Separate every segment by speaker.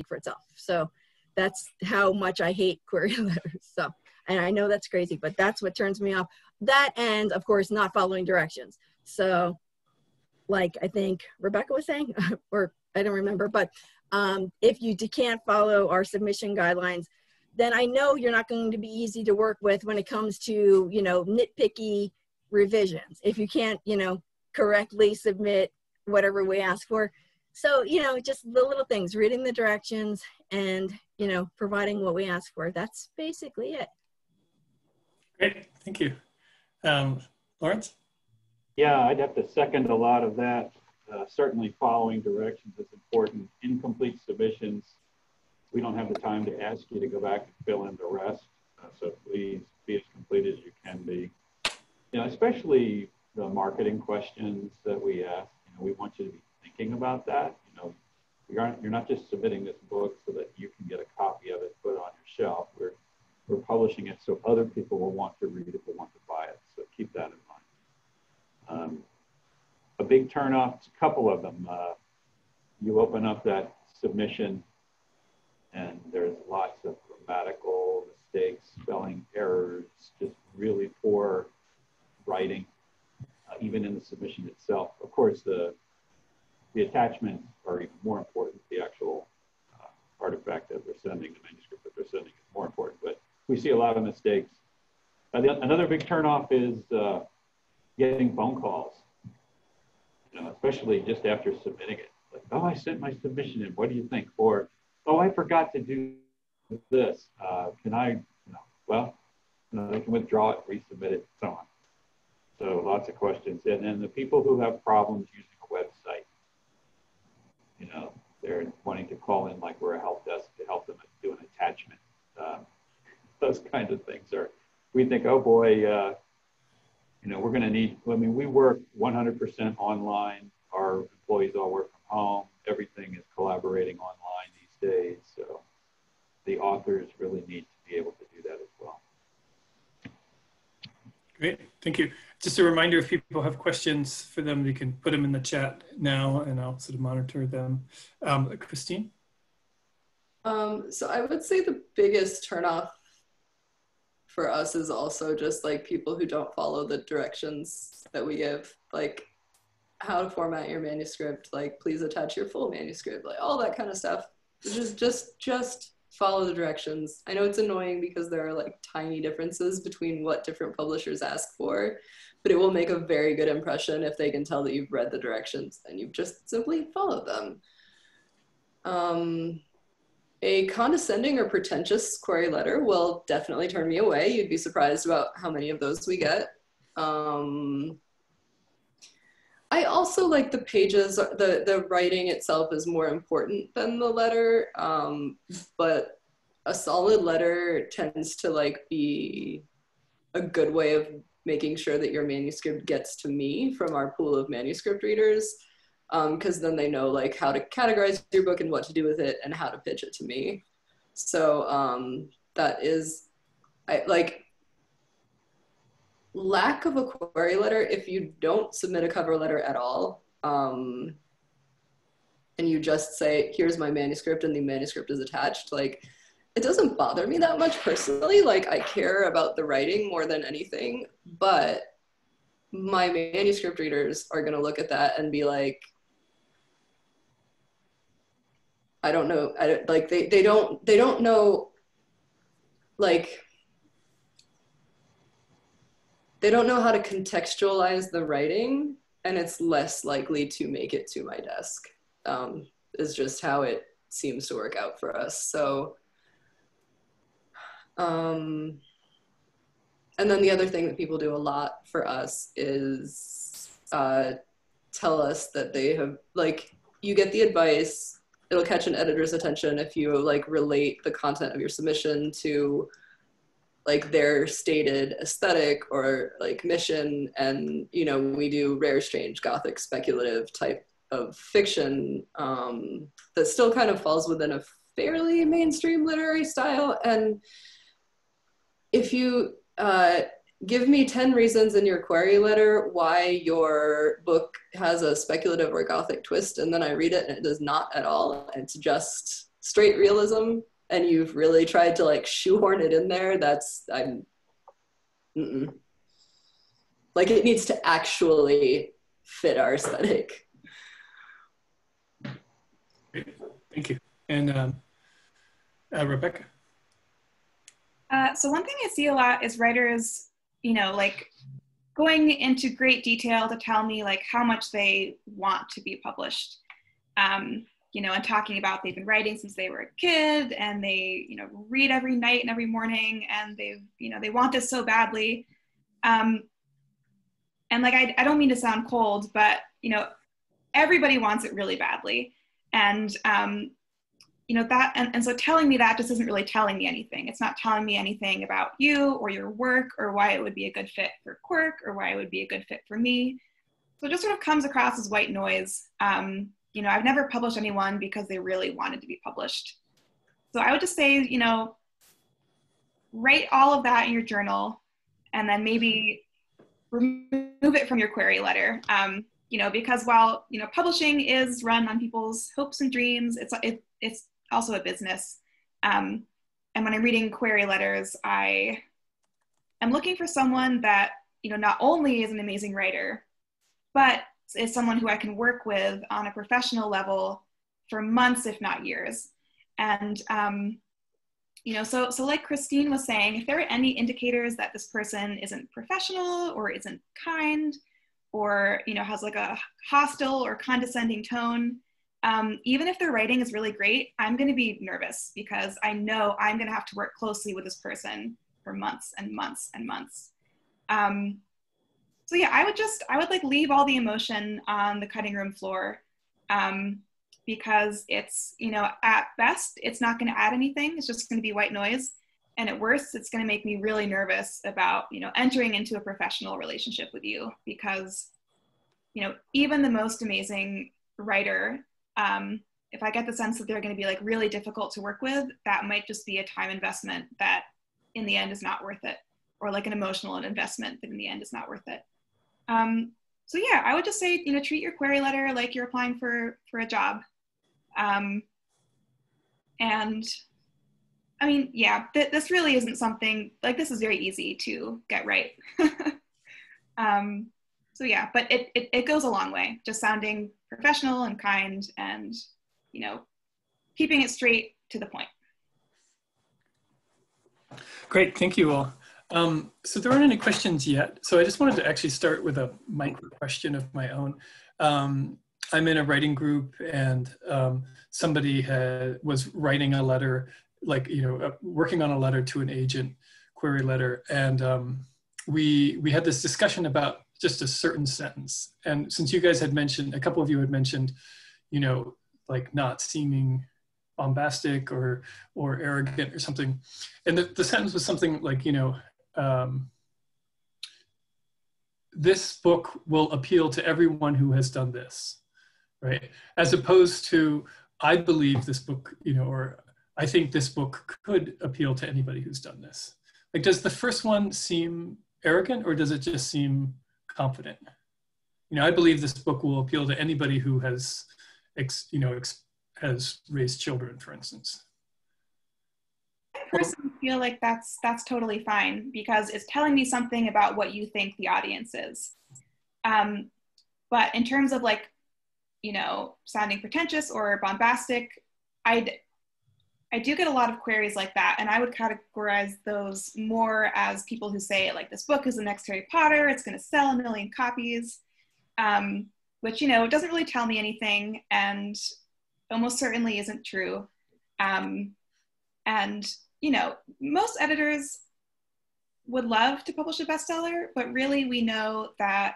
Speaker 1: for itself. So that's how much I hate query letters. So, and I know that's crazy, but that's what turns me off. That, and of course, not following directions. So like I think Rebecca was saying, or I don't remember, but if you can't follow our submission guidelines, then I know you're not going to be easy to work with when it comes to, you know, nitpicky revisions. If you can't, you know, correctly submit whatever we ask for. So, you know, just the little things, reading the directions and, you know, providing what we ask for. That's basically it.
Speaker 2: Great, thank you. Lawrence?
Speaker 3: Yeah, I'd have to second a lot of that. Certainly following directions is important. Incomplete submissions, we don't have the time to ask you to go back and fill in the rest. So please be as complete as you can be. You know, especially the marketing questions that we ask, you know, we want you to be thinking about that. You know, you're not just submitting this book so that you can get a copy of it, put it on your shelf. We're publishing it so other people will want to read it, will want to buy it. So keep that in mind. A big turnoff, a couple of them. You open up that submission and there's lots of grammatical mistakes, spelling errors, just really poor writing, even in the submission itself. Of course, the attachments are even more important. The actual artifact that they're sending, the manuscript that they're sending is more important, but we see a lot of mistakes. Another big turnoff is getting phone calls, you know, especially just after submitting it. Like, oh, I sent my submission in, what do you think? Or, oh, I forgot to do this. Can I, you know, well, you know, they can withdraw it, resubmit it, so on. So lots of questions. And then the people who have problems using a website, you know, they're wanting to call in like we're a help desk to help them do an attachment. Those kinds of things are, we think, oh boy, you know, we're going to need, I mean, we work 100% online. Our employees all work from home. Everything is collaborating online these days. So the authors really need to be able to do that as well.
Speaker 2: Great, thank you. Just a reminder, if people have questions for them, you can put them in the chat now and I'll sort of monitor them. Christine?
Speaker 4: So I would say the biggest turnoff for us is also just like people who don't follow the directions that we give, like how to format your manuscript, like please attach your full manuscript, like all that kind of stuff. Just follow the directions. I know it's annoying because there are like tiny differences between what different publishers ask for, but it will make a very good impression if they can tell that you've read the directions and you've just simply followed them. A condescending or pretentious query letter will definitely turn me away. You'd be surprised about how many of those we get. I also like the pages, the writing itself is more important than the letter, but a solid letter tends to like be a good way of making sure that your manuscript gets to me from our pool of manuscript readers. Because then they know like how to categorize your book and what to do with it and how to pitch it to me. So that is, like, lack of a query letter, if you don't submit a cover letter at all, and you just say, here's my manuscript and the manuscript is attached, like, it doesn't bother me that much personally. Like, I care about the writing more than anything, but my manuscript readers are gonna look at that and be like, I don't know, like they don't know, like, they don't know how to contextualize the writing, and it's less likely to make it to my desk, is just how it seems to work out for us. So, and then the other thing that people do a lot for us is tell us that they have, like, you get the advice, it'll catch an editor's attention if you like relate the content of your submission to like their stated aesthetic or like mission. And, you know, we do rare, strange, gothic, speculative type of fiction that still kind of falls within a fairly mainstream literary style. And if you give me 10 reasons in your query letter why your book has a speculative or gothic twist, and then I read it and it does not at all, it's just straight realism and you've really tried to like shoehorn it in there, like it needs to actually fit our aesthetic.
Speaker 2: Great. Thank you. And Rebecca?
Speaker 5: So one thing I see a lot is writers, you know, like going into great detail to tell me like how much they want to be published, you know, and talking about they've been writing since they were a kid and they, you know, read every night and every morning and they've, you know, they want this so badly. And like, I don't mean to sound cold, but, you know, everybody wants it really badly. And, you know, that, and so telling me that just isn't really telling me anything. It's not telling me anything about you or your work or why it would be a good fit for Quirk or why it would be a good fit for me. So it just sort of comes across as white noise. You know, I've never published anyone because they really wanted to be published. So I would just say, you know, write all of that in your journal and then maybe remove it from your query letter. You know, because while, you know, publishing is run on people's hopes and dreams, it's also a business. And when I'm reading query letters, I am looking for someone that, you know, not only is an amazing writer, but is someone who I can work with on a professional level for months, if not years. And, you know, so like Christine was saying, if there are any indicators that this person isn't professional or isn't kind, or, you know, has like a hostile or condescending tone, even if their writing is really great, I'm going to be nervous because I know I'm going to have to work closely with this person for months and months and months. So yeah, I would like leave all the emotion on the cutting room floor, because it's, you know, at best, it's not going to add anything. It's just going to be white noise. And at worst, it's going to make me really nervous about, you know, entering into a professional relationship with you because, you know, even the most amazing writer, if I get the sense that they're going to be like really difficult to work with, that might just be a time investment that in the end is not worth it, or like an emotional investment that in the end is not worth it. So yeah, I would just say, you know, treat your query letter like you're applying for a job. And I mean, yeah, this really isn't something, like this is very easy to get right. So yeah, but it goes a long way, just sounding professional and kind and, you know, keeping it straight to the point.
Speaker 2: Great, thank you all. So there aren't any questions yet. So I just wanted to actually start with a micro question of my own. I'm in a writing group and somebody was writing a letter, like, you know, working on a letter to an agent, query letter. And we had this discussion about just a certain sentence. And since you guys had mentioned, a couple of you had mentioned, you know, like not seeming bombastic or arrogant or something. And the sentence was something like, you know, this book will appeal to everyone who has done this, right? As opposed to, I believe this book, you know, or I think this book could appeal to anybody who's done this. Like, does the first one seem arrogant or does it just seem confident? You know, I believe this book will appeal to anybody who has, has raised children, for instance.
Speaker 5: I personally feel like that's totally fine because it's telling me something about what you think the audience is. But in terms of like, you know, sounding pretentious or bombastic, I do get a lot of queries like that, and I would categorize those more as people who say like, this book is the next Harry Potter, it's going to sell 1 million copies, which, you know, doesn't really tell me anything and almost certainly isn't true. And, you know, most editors would love to publish a bestseller, but really we know that,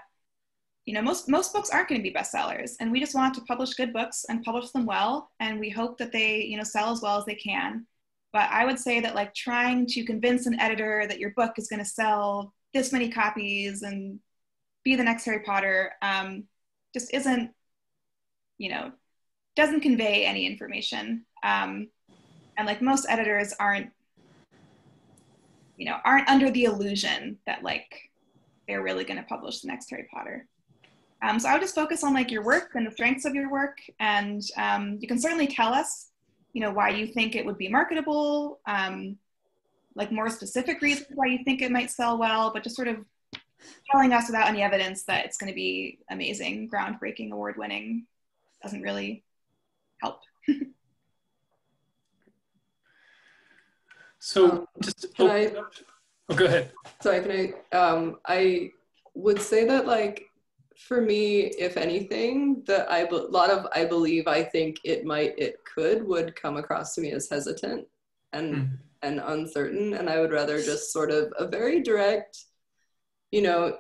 Speaker 5: you know, most books aren't going to be bestsellers, and we just want to publish good books and publish them well, and we hope that they, you know, sell as well as they can. But I would say that like trying to convince an editor that your book is going to sell this many copies and be the next Harry Potter just isn't, you know, doesn't convey any information. And like most editors aren't under the illusion that like they're really going to publish the next Harry Potter. So I would just focus on like your work and the strengths of your work. And you can certainly tell us, you know, why you think it would be marketable, like more specific reasons why you think it might sell well, but just sort of telling us without any evidence that it's going to be amazing, groundbreaking, award-winning doesn't really help.
Speaker 2: So
Speaker 4: can I?
Speaker 2: Oh, go ahead.
Speaker 4: Sorry, can I would say that, like, for me, if anything, I think it would come across to me as hesitant and uncertain, and I would rather just sort of a very direct, you know,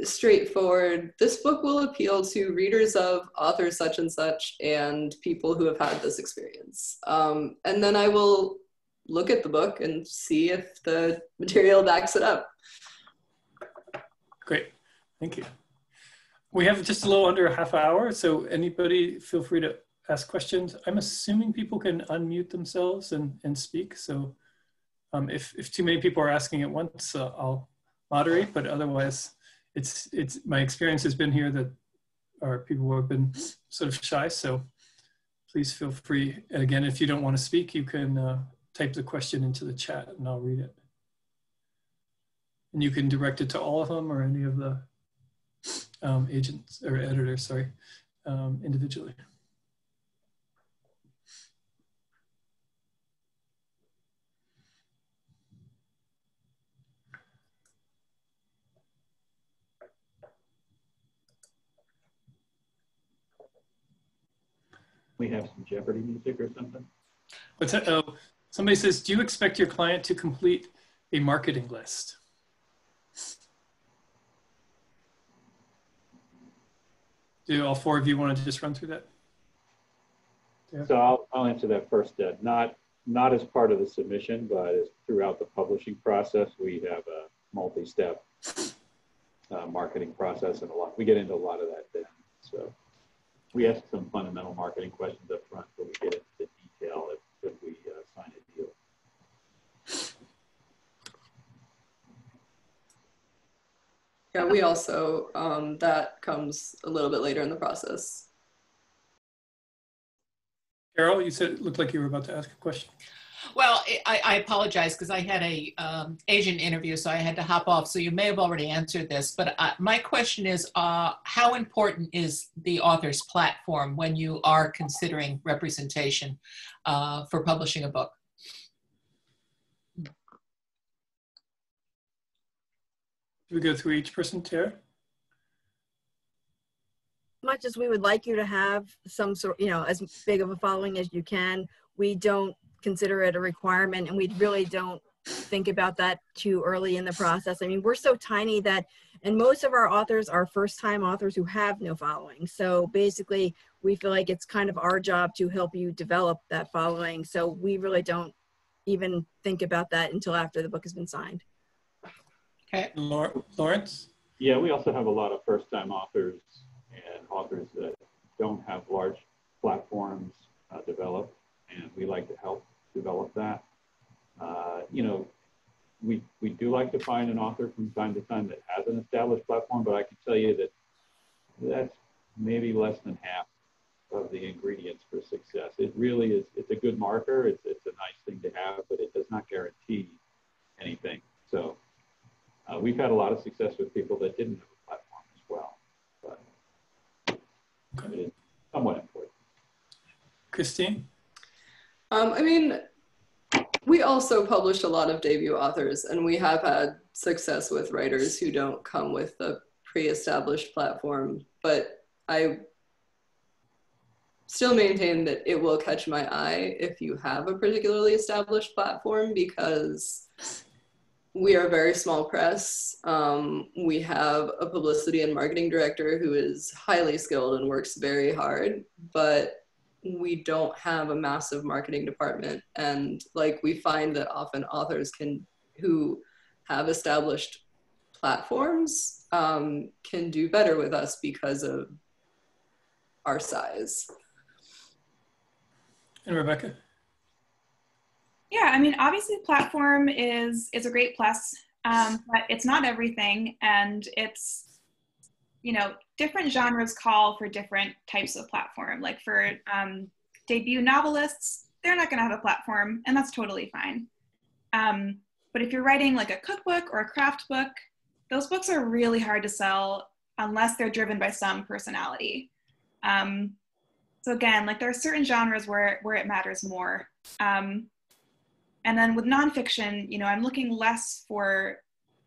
Speaker 4: straightforward, this book will appeal to readers of author such and such and people who have had this experience. And then I will look at the book and see if the material backs it up.
Speaker 2: Great, thank you. We have just a little under a half hour, so anybody feel free to ask questions. I'm assuming people can unmute themselves and speak, so if too many people are asking at once, I'll moderate, but otherwise, it's my experience has been here that are people who have been sort of shy, so please feel free. And again, if you don't want to speak, you can type the question into the chat and I'll read it. And you can direct it to all of them or any of the agents or editors, sorry, individually.
Speaker 3: We have some Jeopardy music or something.
Speaker 2: What's that? Oh, somebody says, do you expect your client to complete a marketing list? Do all four of you want to just run through that? Yeah.
Speaker 3: So I'll answer that first. Not as part of the submission, but as throughout the publishing process, we have a multi-step marketing process, and we get into a lot of that then. So we ask some fundamental marketing questions up front, but we get into the detail if we sign a deal.
Speaker 4: Yeah, we also, that comes a little bit later in the process.
Speaker 2: Carol, you said it looked like you were about to ask a question.
Speaker 6: Well, I apologize because I had a agent interview, so I had to hop off. So you may have already answered this, but my question is, how important is the author's platform when you are considering representation for publishing a book?
Speaker 2: Do we go through each person, Tara?
Speaker 1: Much as we would like you to have some sort, you know, as big of a following as you can, we don't consider it a requirement, and we really don't think about that too early in the process. I mean, we're so tiny that, and most of our authors are first-time authors who have no following. So basically, we feel like it's kind of our job to help you develop that following. So we really don't even think about that until after the book has been signed.
Speaker 2: Okay, Lawrence?
Speaker 3: Yeah, we also have a lot of first-time authors and authors that don't have large platforms developed, and we like to help develop that. You know, we do like to find an author from time to time that has an established platform, but I can tell you that that's maybe less than half of the ingredients for success. It really is, it's a good marker, it's a nice thing to have, but it does not guarantee anything. So we've had a lot of success with people that didn't have a platform as well, but it is somewhat important.
Speaker 2: Christine?
Speaker 4: I mean, we also published a lot of debut authors, and we have had success with writers who don't come with a pre-established platform, but I still maintain that it will catch my eye if you have a particularly established platform, because we are a very small press. We have a publicity and marketing director who is highly skilled and works very hard, but we don't have a massive marketing department. And like, we find that often authors who have established platforms can do better with us because of our size.
Speaker 2: And Rebecca?
Speaker 5: Yeah, I mean, obviously platform is a great plus, but it's not everything. And it's, you know, different genres call for different types of platform. Like for debut novelists, they're not going to have a platform, and that's totally fine. But if you're writing like a cookbook or a craft book, those books are really hard to sell unless they're driven by some personality. So again, like there are certain genres where it matters more. And then with nonfiction, you know, I'm looking less for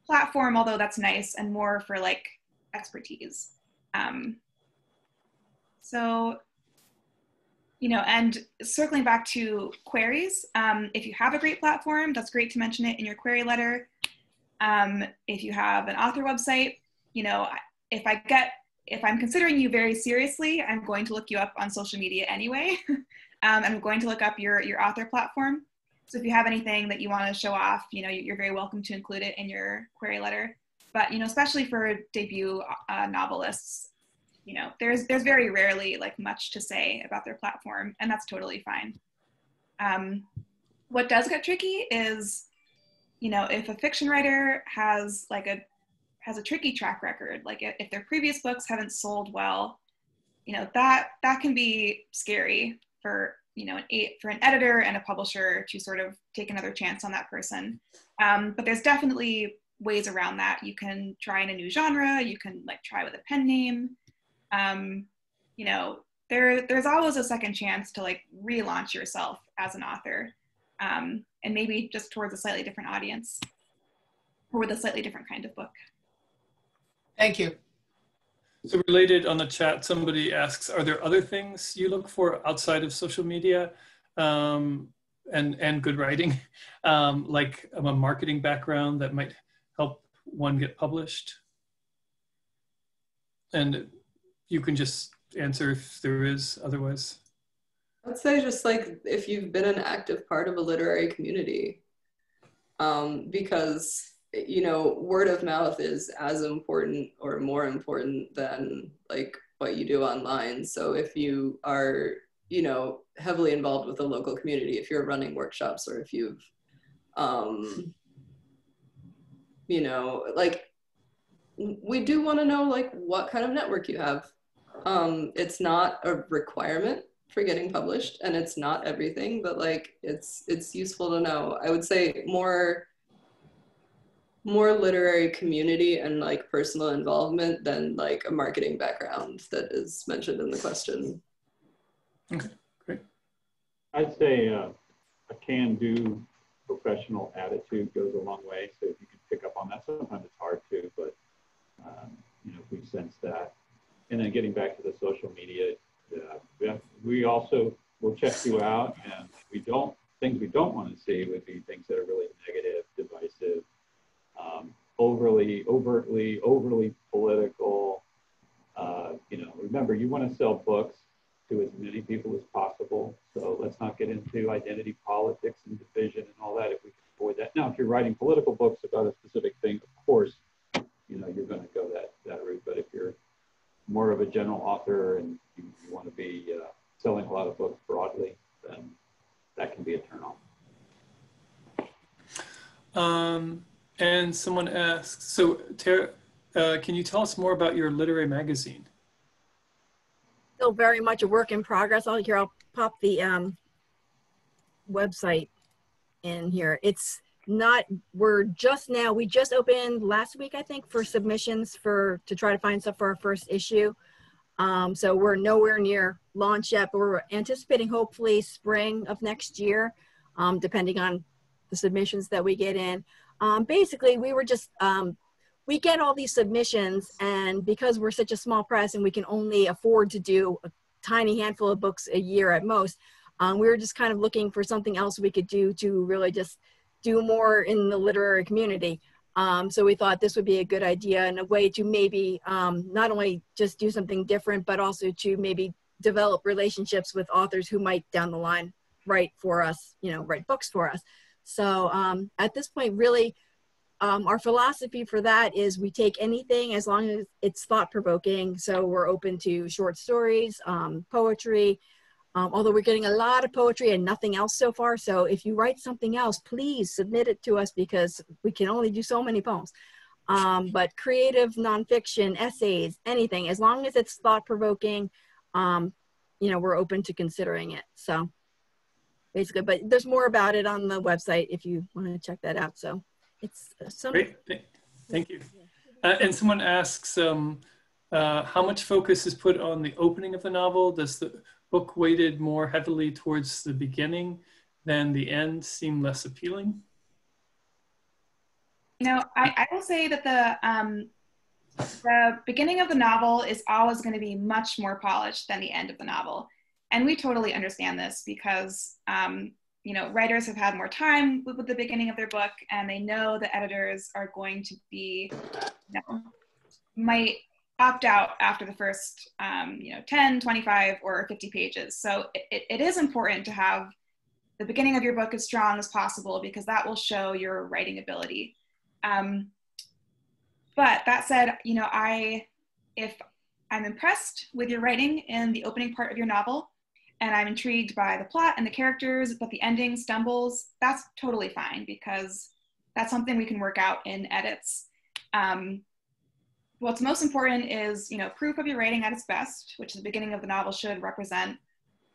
Speaker 5: platform, although that's nice, and more for like expertise. So, you know, and circling back to queries, if you have a great platform, that's great to mention it in your query letter. If you have an author website, you know, if I'm considering you very seriously, I'm going to look you up on social media anyway. I'm going to look up your author platform. So if you have anything that you want to show off, you know, you're very welcome to include it in your query letter. But, you know, especially for debut novelists, you know, there's very rarely like much to say about their platform, and that's totally fine. What does get tricky is, you know, if a fiction writer has a tricky track record, like if their previous books haven't sold well, you know, that can be scary for, you know, for an editor and a publisher to sort of take another chance on that person. But there's definitely ways around that. You can try in a new genre, you can like try with a pen name. You know, there's always a second chance to like relaunch yourself as an author, and maybe just towards a slightly different audience or with a slightly different kind of book.
Speaker 6: Thank you.
Speaker 2: So related on the chat, somebody asks, are there other things you look for outside of social media and good writing, like a marketing background that might help one get published? And you can just answer if there is otherwise.
Speaker 4: I'd say just like if you've been an active part of a literary community, because, you know, word of mouth is as important or more important than like what you do online. So if you are, you know, heavily involved with the local community, if you're running workshops, or if you've, you know, like we do want to know like what kind of network you have. It's not a requirement for getting published, and it's not everything, but like it's useful to know. I would say more literary community and like personal involvement than like a marketing background that is mentioned in the question.
Speaker 2: Okay, great.
Speaker 3: I'd say a can-do professional attitude goes a long way. So if you can pick up on that, sometimes it's hard to, but you know, if we sense that. And then getting back to the social media, we also will check you out, and things we don't want to see would be things that are really negative, divisive, overtly political. You know, remember, you want to sell books to as many people as possible. So let's not get into identity politics and division and all that if we can avoid that. Now, if you're writing political books about a specific thing, of course, you know, you're going to go that route. But if you're more of a general author and you want to be selling a lot of books broadly, then that can be a turn on.
Speaker 2: And someone asks, so Tara, can you tell us more about your literary magazine?
Speaker 1: Still very much a work in progress. I'll pop the website in here. It's not, we just opened last week, I think, for submissions to try to find stuff for our first issue. So we're nowhere near launch yet, but we're anticipating hopefully spring of next year, depending on the submissions that we get in. Basically, we were just, we get all these submissions, and because we're such a small press and we can only afford to do a tiny handful of books a year at most, we were just kind of looking for something else we could do to really just do more in the literary community. So we thought this would be a good idea and a way to maybe not only just do something different, but also to maybe develop relationships with authors who might down the line write for us, you know, write books for us. So at this point, really, our philosophy for that is we take anything as long as it's thought-provoking. So we're open to short stories, poetry, although we're getting a lot of poetry and nothing else so far. So if you write something else, please submit it to us because we can only do so many poems. But creative nonfiction, essays, anything, as long as it's thought-provoking, you know, we're open to considering it. So. basically, but there's more about it on the website if you want to check that out. So it's
Speaker 2: great. Thank you. And someone asks, how much focus is put on the opening of the novel? Does the book weighted more heavily towards the beginning than the end seem less appealing?
Speaker 5: No, I will say that the beginning of the novel is always going to be much more polished than the end of the novel. And we totally understand this because, you know, writers have had more time with the beginning of their book, and they know the editors are going to be, you know, might opt out after the first, you know, 10, 25, or 50 pages. So it is important to have the beginning of your book as strong as possible because that will show your writing ability. But that said, you know, if I'm impressed with your writing in the opening part of your novel, and I'm intrigued by the plot and the characters, but the ending stumbles, that's totally fine because that's something we can work out in edits. What's most important is, you know, proof of your writing at its best, which the beginning of the novel should represent.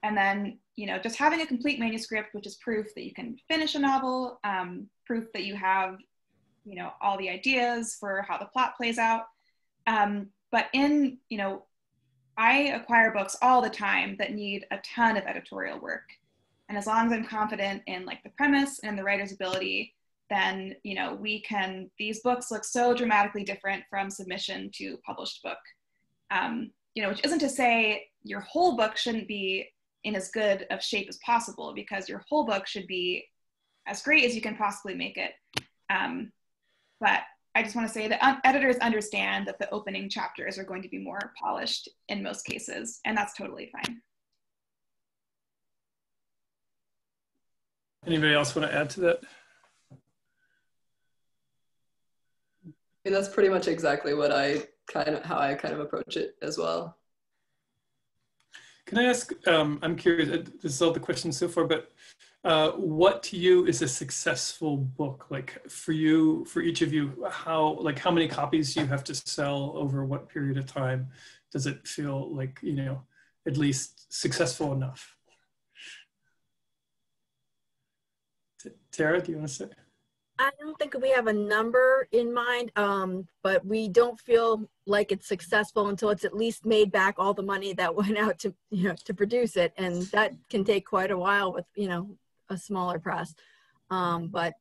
Speaker 5: And then, you know, just having a complete manuscript, which is proof that you can finish a novel, proof that you have, you know, all the ideas for how the plot plays out. But in, you know, I acquire books all the time that need a ton of editorial work. And as long as I'm confident in like the premise and the writer's ability, then, you know, these books look so dramatically different from submission to published book. You know, which isn't to say your whole book shouldn't be in as good of shape as possible because your whole book should be as great as you can possibly make it. But I just want to say that editors understand that the opening chapters are going to be more polished in most cases, and that's totally fine.
Speaker 2: Anybody else want to add to that?
Speaker 4: And that's pretty much exactly what how I kind of approach it as well.
Speaker 2: Can I ask, I'm curious, this is all the questions so far, but what to you is a successful book? Like for you, for each of you, how many copies do you have to sell over what period of time? Does it feel like, you know, at least successful enough? Tara, do you want to say?
Speaker 1: I don't think we have a number in mind, but we don't feel like it's successful until it's at least made back all the money that went out to, you know, to produce it. And that can take quite a while with, you know, a smaller press. But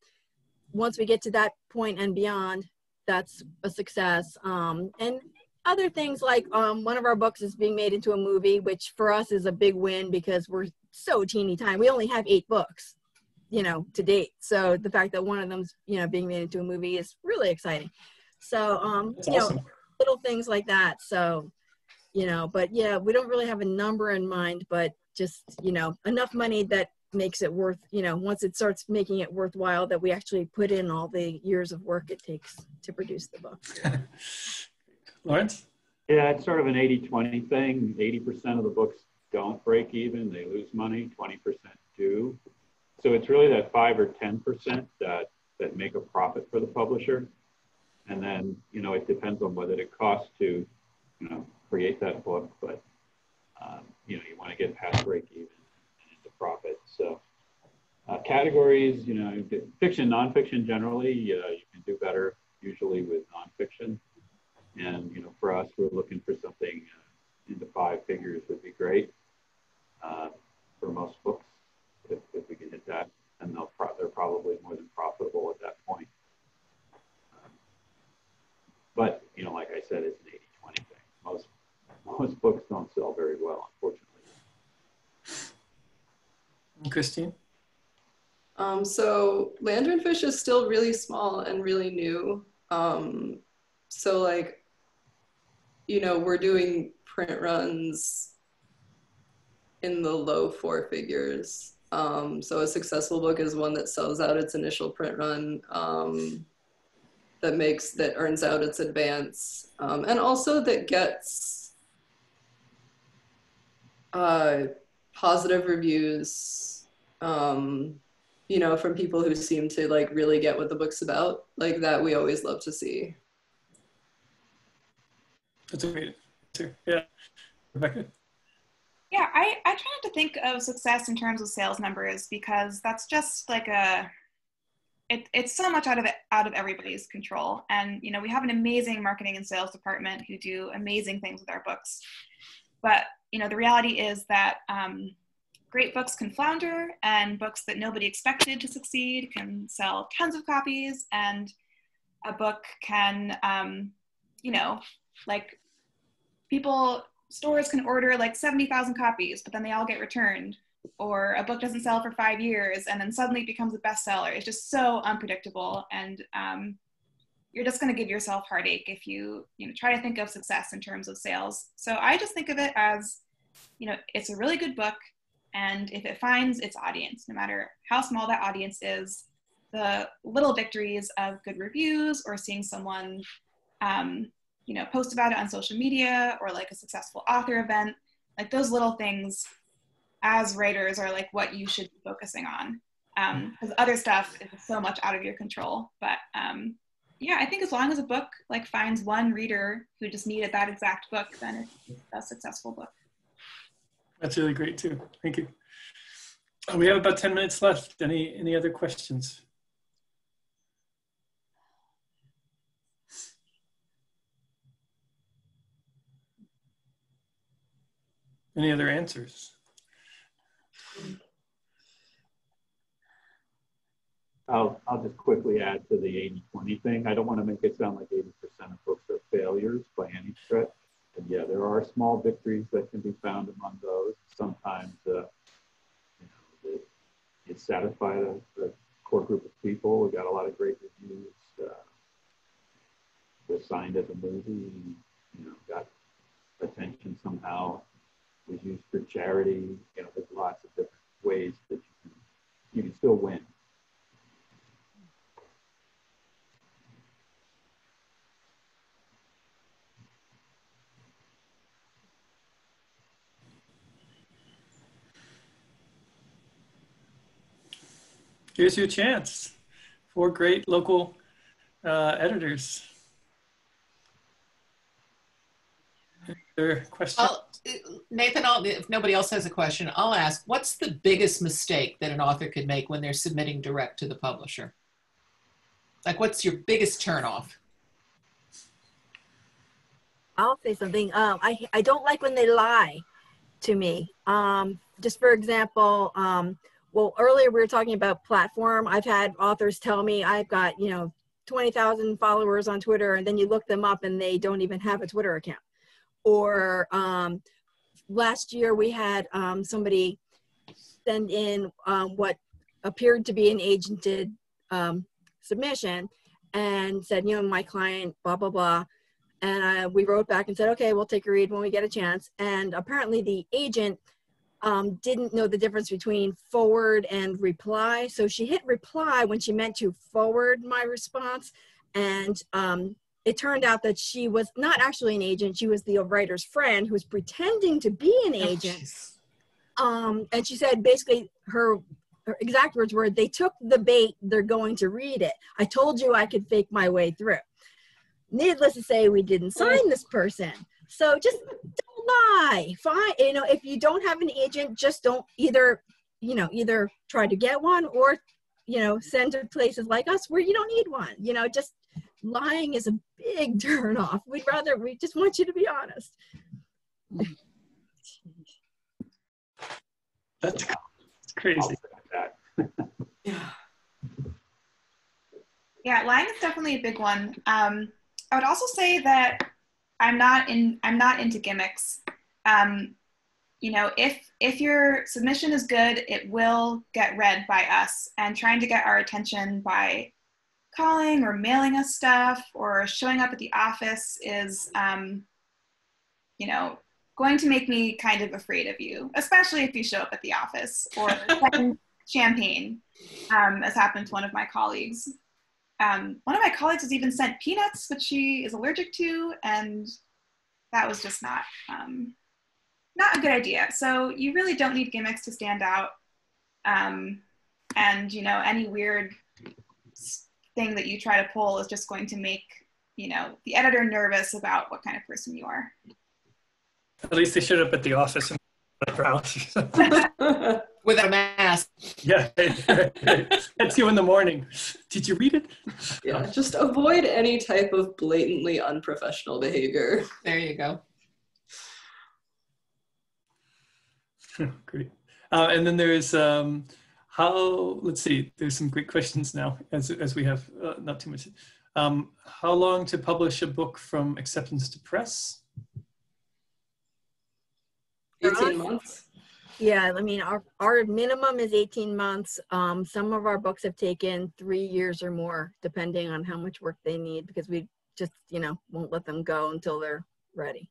Speaker 1: once we get to that point and beyond, that's a success. And other things like one of our books is being made into a movie, which for us is a big win because we're so teeny tiny. We only have 8 books, you know, to date. So the fact that one of them's, you know, being made into a movie is really exciting. So,
Speaker 2: That's
Speaker 1: you
Speaker 2: awesome.
Speaker 1: know, little things like that. So, you know, but yeah, we don't really have a number in mind, but just, you know, enough money that makes it worth, you know, once it starts making it worthwhile, that we actually put in all the years of work it takes to produce the book.
Speaker 2: Lawrence?
Speaker 3: Yeah, it's sort of an 80-20 thing. 80% of the books don't break even, they lose money, 20% do. So it's really that 5 or 10% that make a profit for the publisher. And then, you know, it depends on what it costs to, you know, create that book, but, you know, you want to get past break even and into profit. So categories, you know, fiction, nonfiction generally, you can do better usually with nonfiction. And, you know, for us, we're looking for something into 5 figures would be great for most books, if we can hit that. And they're probably more than profitable at that point. But, you know, like I said, it's an 80-20 thing. Most books don't sell very well, unfortunately.
Speaker 2: Christine?
Speaker 4: So Lanternfish is still really small and really new. So like, you know, we're doing print runs in the low 4 figures. So a successful book is one that sells out its initial print run, that earns out its advance, and also that gets positive reviews, you know, from people who seem to like really get what the book's about. Like that we always love to see.
Speaker 2: That's a great answer. Yeah. Rebecca?
Speaker 5: Yeah, I try not to think of success in terms of sales numbers, because that's just like it's so much out of everybody's control. And you know, we have an amazing marketing and sales department who do amazing things with our books. But you know, the reality is that great books can flounder, and books that nobody expected to succeed can sell tons of copies, and a book can, you know, like stores can order like 70,000 copies, but then they all get returned. Or a book doesn't sell for 5 years and then suddenly it becomes a bestseller. It's just so unpredictable, and you're just going to give yourself heartache if you try to think of success in terms of sales. So I just think of it as, you know, it's a really good book, and if it finds its audience, no matter how small that audience is, the little victories of good reviews or seeing someone you know, post about it on social media, or like a successful author event, like those little things as writers are like what you should be focusing on, because other stuff is so much out of your control. But yeah, I think as long as a book like finds one reader who just needed that exact book, then it's a successful book.
Speaker 2: That's really great too. Thank you. We have about 10 minutes left. Any other questions? Any other answers?
Speaker 3: I'll just quickly add to the 80-20 thing. I don't want to make it sound like 80% of books are failures by any stretch. And yeah, there are small victories that can be found among those. Sometimes you know, it satisfied a core group of people. We got a lot of great reviews. Was signed as a movie, you know, got attention somehow. Was used for charity. You know, there's lots of different ways that you can still win.
Speaker 2: Here's your chance. 4 great local editors. Other questions?
Speaker 6: Nathan, if nobody else has a question, I'll ask, what's the biggest mistake that an author could make when they're submitting direct to the publisher? Like, what's your biggest turnoff?
Speaker 1: I'll say something. I don't like when they lie to me. Just for example, well, earlier we were talking about platform. I've had authors tell me I've got, you know, 20,000 followers on Twitter, and then you look them up and they don't even have a Twitter account. Or last year we had somebody send in what appeared to be an agented submission and said, you know, my client, blah, blah, blah. And we wrote back and said, okay, we'll take a read when we get a chance. And apparently the agent didn't know the difference between forward and reply. So she hit reply when she meant to forward my response. And it turned out that she was not actually an agent. She was the writer's friend who was pretending to be an agent. And she said basically her exact words were, they took the bait, they're going to read it. I told you I could fake my way through. Needless to say, we didn't sign this person. So just don't lie. Fine. You know, if you don't have an agent, just don't either try to get one, or, you know, send to places like us where you don't need one. You know, just lying is a big turnoff. We just want you to be honest.
Speaker 2: That's crazy.
Speaker 5: Yeah, lying is definitely a big one. I would also say that I'm not into gimmicks. You know, if your submission is good, it will get read by us, and trying to get our attention by calling or mailing us stuff or showing up at the office is, you know, going to make me kind of afraid of you, especially if you show up at the office or send champagne, as happened to one of my colleagues. One of my colleagues has even sent peanuts, which she is allergic to, and that was just not a good idea. So you really don't need gimmicks to stand out. And, you know, any weird thing that you try to pull is just going to make, you know, the editor nervous about what kind of person you are.
Speaker 2: At least they showed up at the office and for Alice.
Speaker 6: Without a mask.
Speaker 2: Yeah, that's you in the morning. Did you read it?
Speaker 4: Yeah, just avoid any type of blatantly unprofessional behavior.
Speaker 6: There you go.
Speaker 2: Great. And then there's let's see, there's some great questions now as we have not too much. How long to publish a book from acceptance to press?
Speaker 4: 18 months.
Speaker 1: Yeah, I mean, our minimum is 18 months. Some of our books have taken 3 years or more, depending on how much work they need, because we just, won't let them go until they're ready.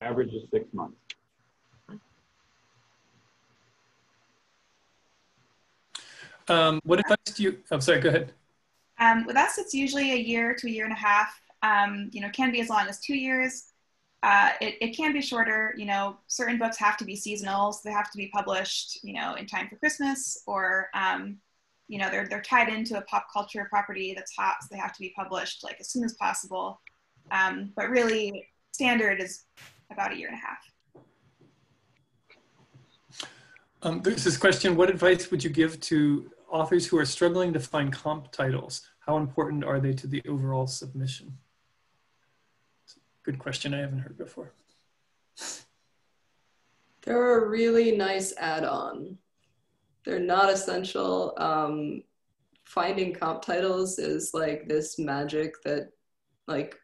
Speaker 3: Average is 6 months.
Speaker 2: What advice do you, I'm sorry, go ahead.
Speaker 5: With us, it's usually a year to a year and a half. Can be as long as 2 years. It can be shorter. Certain books have to be seasonal, so they have to be published, in time for Christmas, or they're tied into a pop culture property that's hot, so they have to be published like as soon as possible. But really, standard is about a year and a half.
Speaker 2: There's this question: what advice would you give to authors who are struggling to find comp titles? How important are they to the overall submission? Good question, I haven't heard before.
Speaker 4: They're a really nice add-on. They're not essential. Finding comp titles is like this magic that like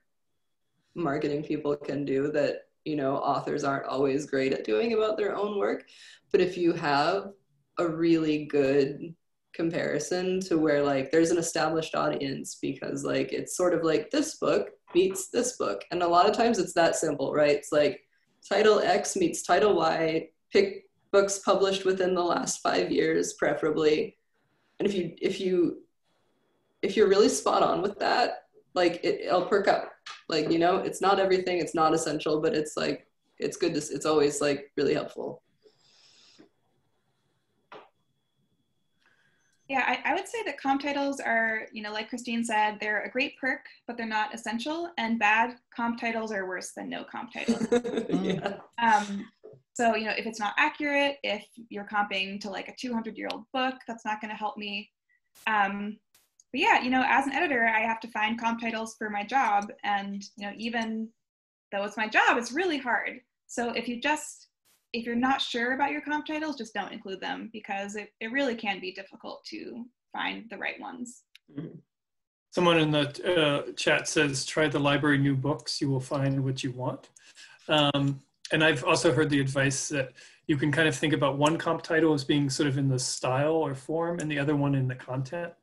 Speaker 4: marketing people can do that, authors aren't always great at doing about their own work. But if you have a really good comparison to where like there's an established audience, because like it's sort of like this book meets this book, and a lot of times it's that simple, right? It's like title X meets title Y, pick books published within the last 5 years preferably, and if you're really spot on with that, like it'll perk up. Like, it's not everything, it's not essential, but it's like it's good to, it's always like really helpful.
Speaker 5: Yeah, I would say that comp titles are, like Christine said, they're a great perk, but they're not essential, and bad comp titles are worse than no comp titles.
Speaker 4: Yeah.
Speaker 5: So, if it's not accurate, if you're comping to like a 200-year-old book, that's not going to help me. But yeah, as an editor, I have to find comp titles for my job, and, even though it's my job, it's really hard. So if you're not sure about your comp titles, just don't include them, because it really can be difficult to find the right ones.
Speaker 2: Someone in the chat says, try the library new books, you will find what you want. And I've also heard the advice that you can kind of think about one comp title as being sort of in the style or form, and the other one in the content.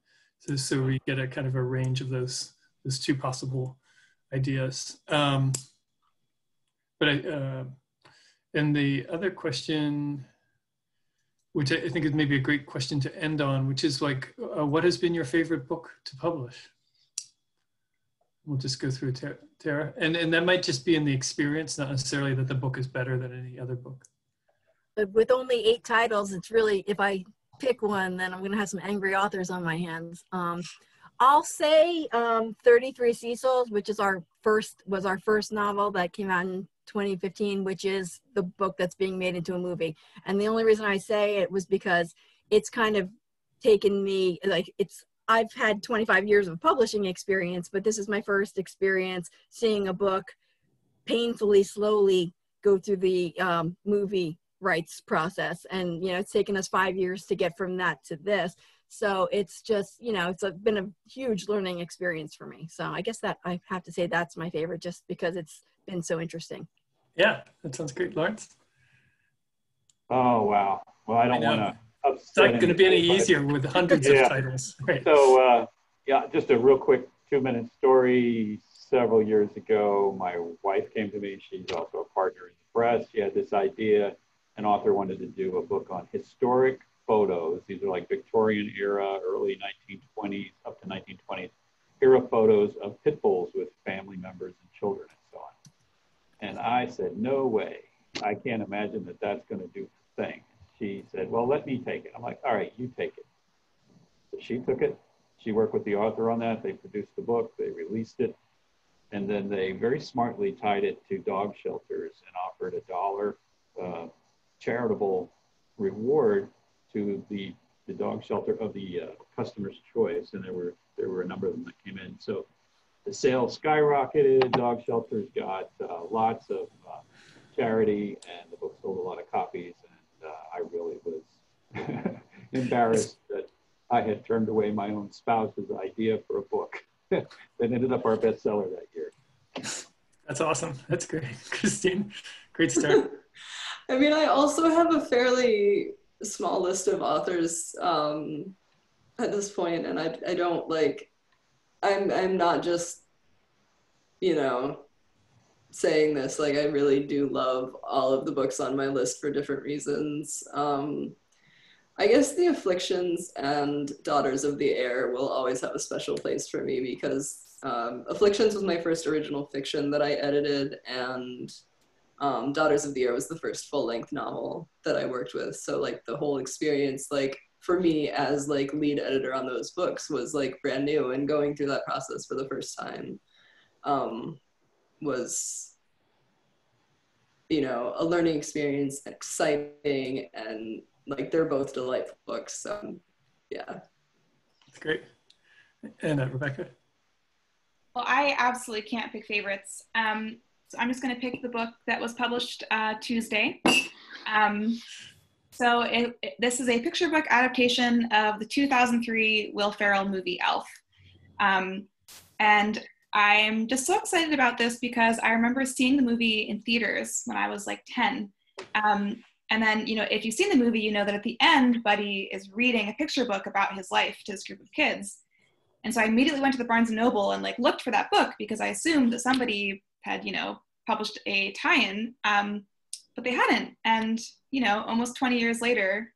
Speaker 2: So we get a kind of a range of those two possible ideas. And the other question, which I think is maybe a great question to end on, which is like, what has been your favorite book to publish? We'll just go through Tara. And that might just be in the experience, not necessarily that the book is better than any other book.
Speaker 1: But with only 8 titles, it's really, if I pick one, then I'm going to have some angry authors on my hands. I'll say 33 Cecils, which is our first novel that came out in 2015, which is the book that's being made into a movie. And the only reason I say it was because it's kind of taken me, like, I've had 25 years of publishing experience, but this is my first experience seeing a book painfully, slowly go through the movie rights process. And, it's taken us 5 years to get from that to this. So it's just, it's been a huge learning experience for me. So I guess that I have to say that's my favorite, just because it's been so interesting.
Speaker 2: Yeah, that sounds great. Lawrence?
Speaker 3: Oh, wow. Well, I don't want to upset.
Speaker 2: It's not going to be any easier with hundreds of titles. Right.
Speaker 3: So, yeah, just a real quick 2-minute story. Several years ago, my wife came to me. She's also a partner in the press. She had this idea. An author wanted to do a book on historic photos. These are like Victorian era, early 1920s, up to 1920s, era photos of pit bulls with family members and children and so on. And I said, no way. I can't imagine that that's going to do the thing. She said, well, let me take it. I'm like, all right, you take it. So she took it. She worked with the author on that. They produced the book. They released it. And then they very smartly tied it to dog shelters and offered $1 charitable reward to the dog shelter of the customer's choice, and there were a number of them that came in. So the sales skyrocketed. Dog shelters got lots of charity, and the book sold a lot of copies. And I really was embarrassed that I had turned away my own spouse's idea for a book that ended up our bestseller that year.
Speaker 2: That's awesome. That's great, Christine. Great start.
Speaker 4: I mean, I also have a fairly small list of authors at this point, and I don't like, I'm not just, you know, saying this, like I really do love all of the books on my list for different reasons. I guess The Afflictions and Daughters of the Air will always have a special place for me because Afflictions was my first original fiction that I edited, and Daughters of the Air was the first full-length novel that I worked with. So like the whole experience, like for me as like lead editor on those books was like brand new, and going through that process for the first time was, you know, a learning experience, exciting, and like they're both delightful books. So yeah.
Speaker 2: That's great. And Rebecca?
Speaker 5: Well, I absolutely can't pick favorites. So I'm just going to pick the book that was published Tuesday. This is a picture book adaptation of the 2003 Will Ferrell movie Elf. And I'm just so excited about this because I remember seeing the movie in theaters when I was like 10. And then, you know, if you've seen the movie, you know that at the end, Buddy is reading a picture book about his life to this group of kids. And so I immediately went to the Barnes & Noble and like looked for that book because I assumed that somebody had, you know, published a tie-in, but they hadn't. And, you know, almost 20 years later,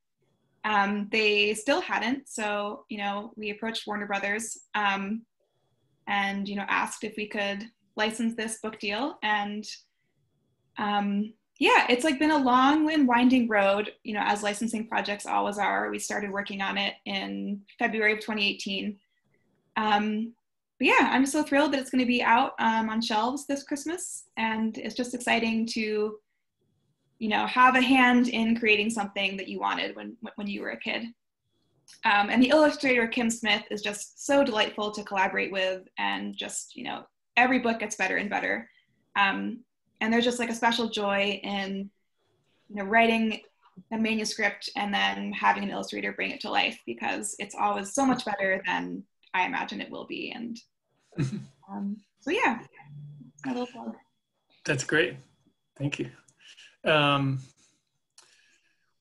Speaker 5: they still hadn't. So, you know, we approached Warner Brothers and, you know, asked if we could license this book deal. And yeah, it's like been a long and winding road, you know, as licensing projects always are. We started working on it in February of 2018. But yeah, I'm so thrilled that it's going to be out on shelves this Christmas, and it's just exciting to, you know, have a hand in creating something that you wanted when you were a kid. And the illustrator Kim Smith is just so delightful to collaborate with, and just, you know, every book gets better and better. And there's just like a special joy in, you know, writing a manuscript and then having an illustrator bring it to life, because it's always so much better than I imagine it will be. And so yeah, that's my little plug.
Speaker 2: That's great. Thank you. Well,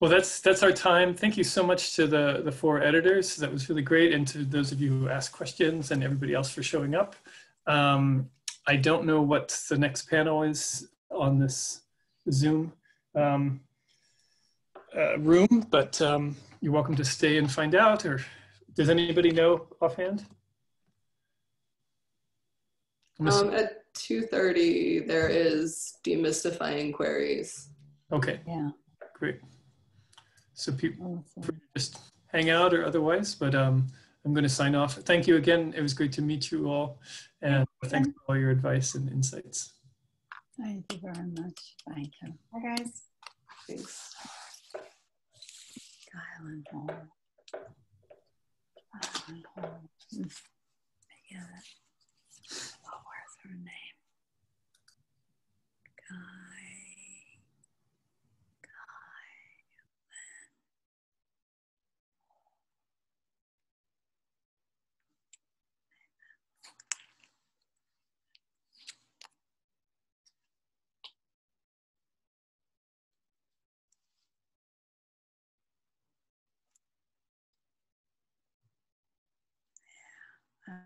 Speaker 2: that's our time. Thank you so much to the four editors. That was really great. And to those of you who asked questions, and everybody else for showing up. I don't know what the next panel is on this Zoom room, but you're welcome to stay and find out. Or does anybody know offhand?
Speaker 4: At 2:30, there is Demystifying Queries.
Speaker 2: Okay.
Speaker 7: Yeah.
Speaker 2: Great. So people just hang out or otherwise, but I'm going to sign off. Thank you again. It was great to meet you all, and thanks for all your advice and insights.
Speaker 7: Thank you very much. Thank you.
Speaker 5: Bye, guys.
Speaker 4: Thanks.
Speaker 7: Gyllenhaal. Gyllenhaal. Yeah. Oh, where's her name?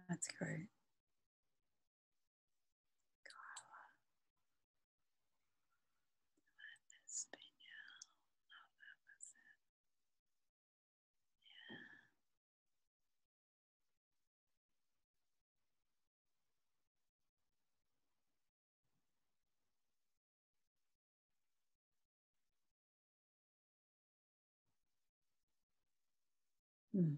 Speaker 7: That's great. Hmm.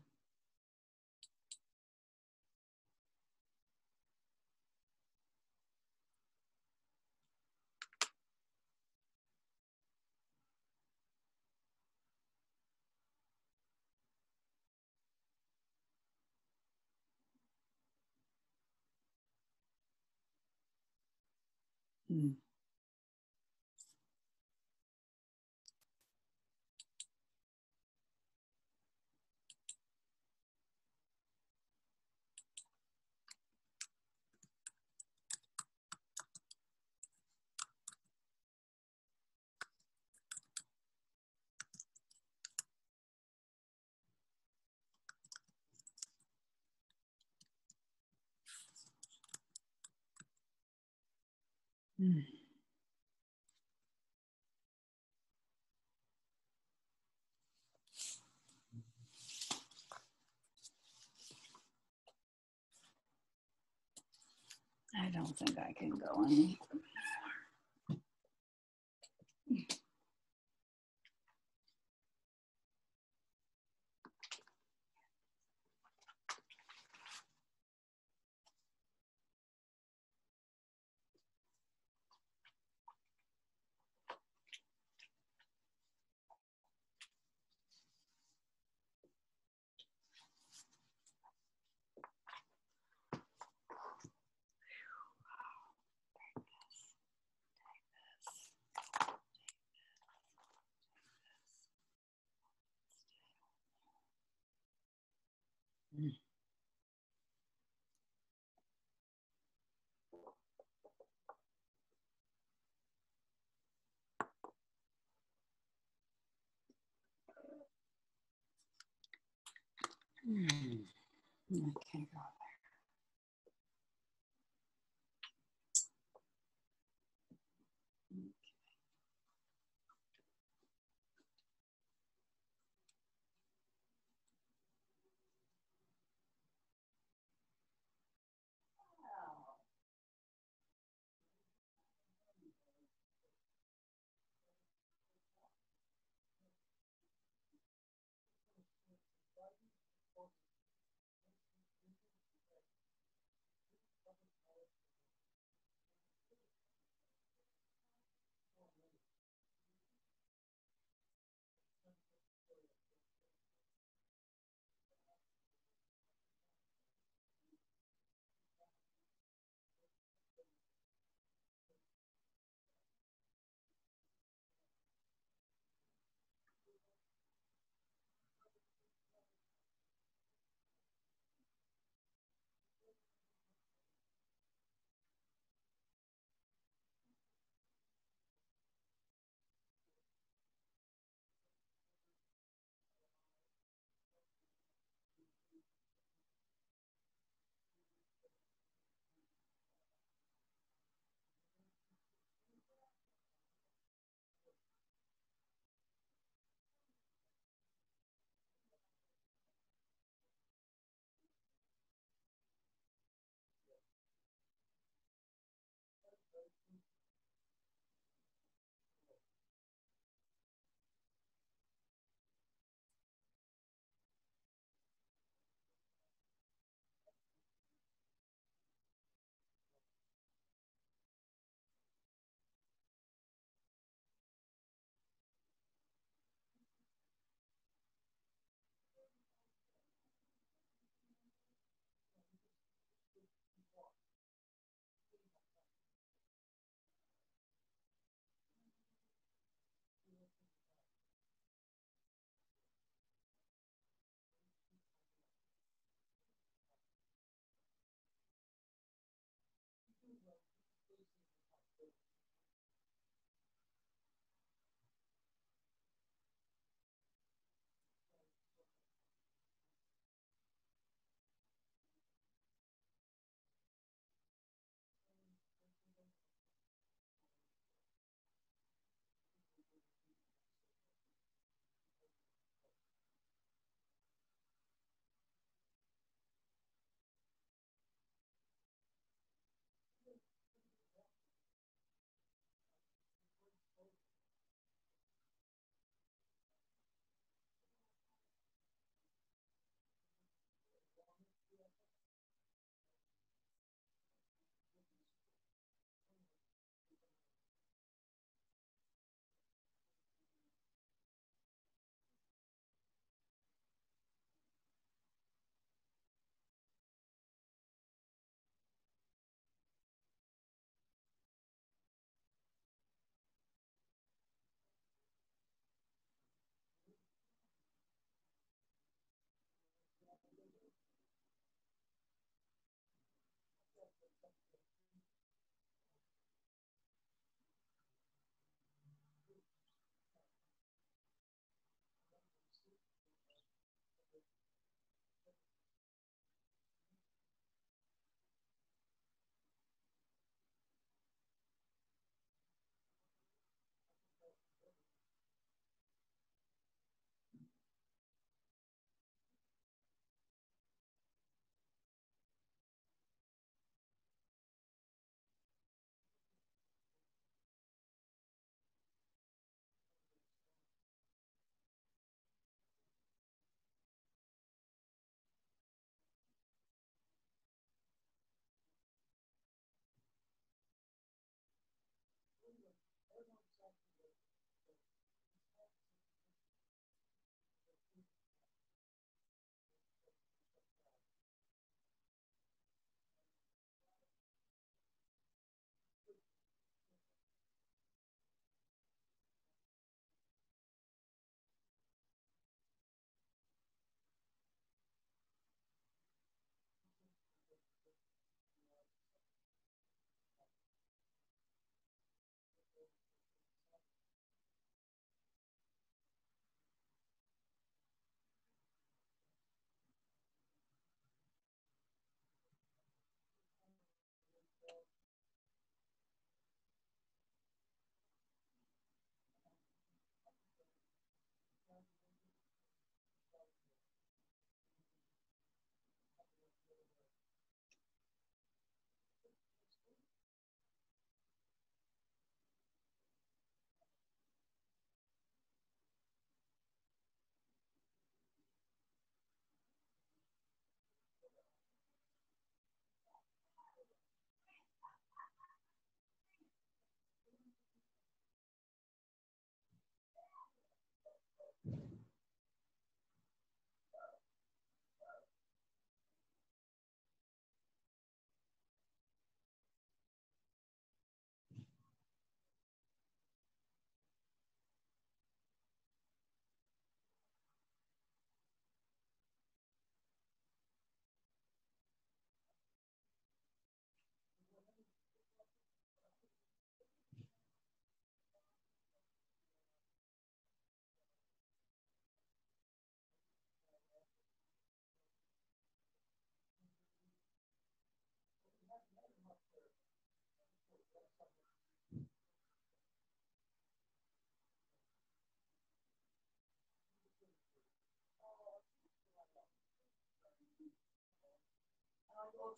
Speaker 7: Mm. Mm. I don't think I can go any. Mm. Mm. I can't go there.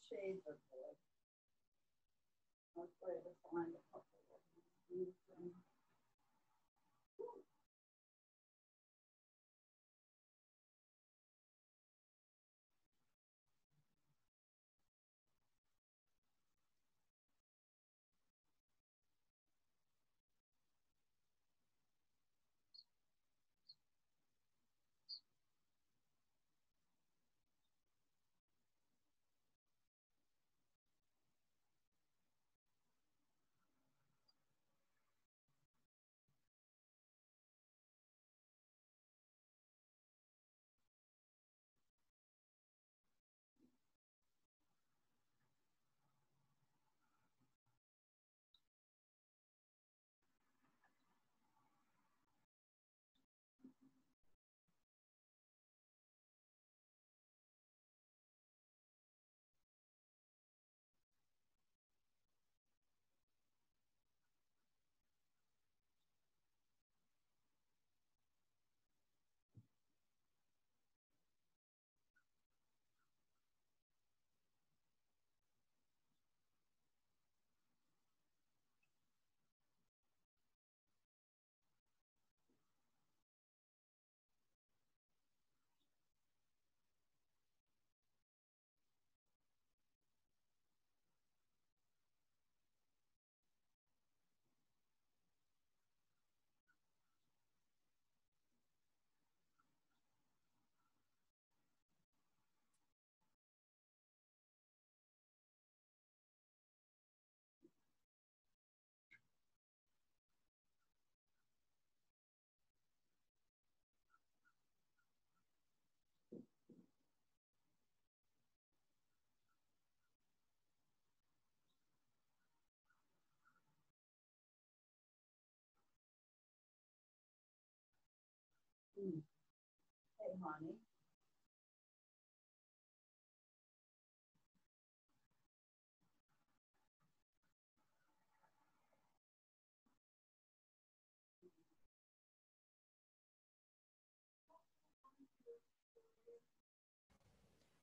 Speaker 7: Shades are good. I'll try to find a couple of these. Hey, honey.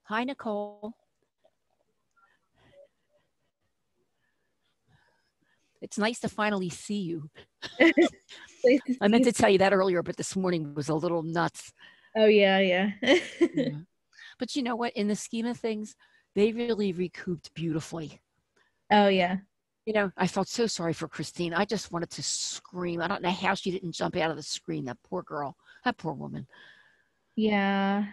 Speaker 8: Hi, Nicole. It's nice to finally see you. I meant to tell you that earlier, but this morning was a little nuts.
Speaker 9: Oh, yeah.
Speaker 8: Yeah. But you know what? In the scheme of things, they really recouped beautifully.
Speaker 9: Oh, yeah.
Speaker 8: You know, I felt so sorry for Christine. I just wanted to scream. I don't know how she didn't jump out of the screen. That poor girl. That poor woman.
Speaker 9: Yeah.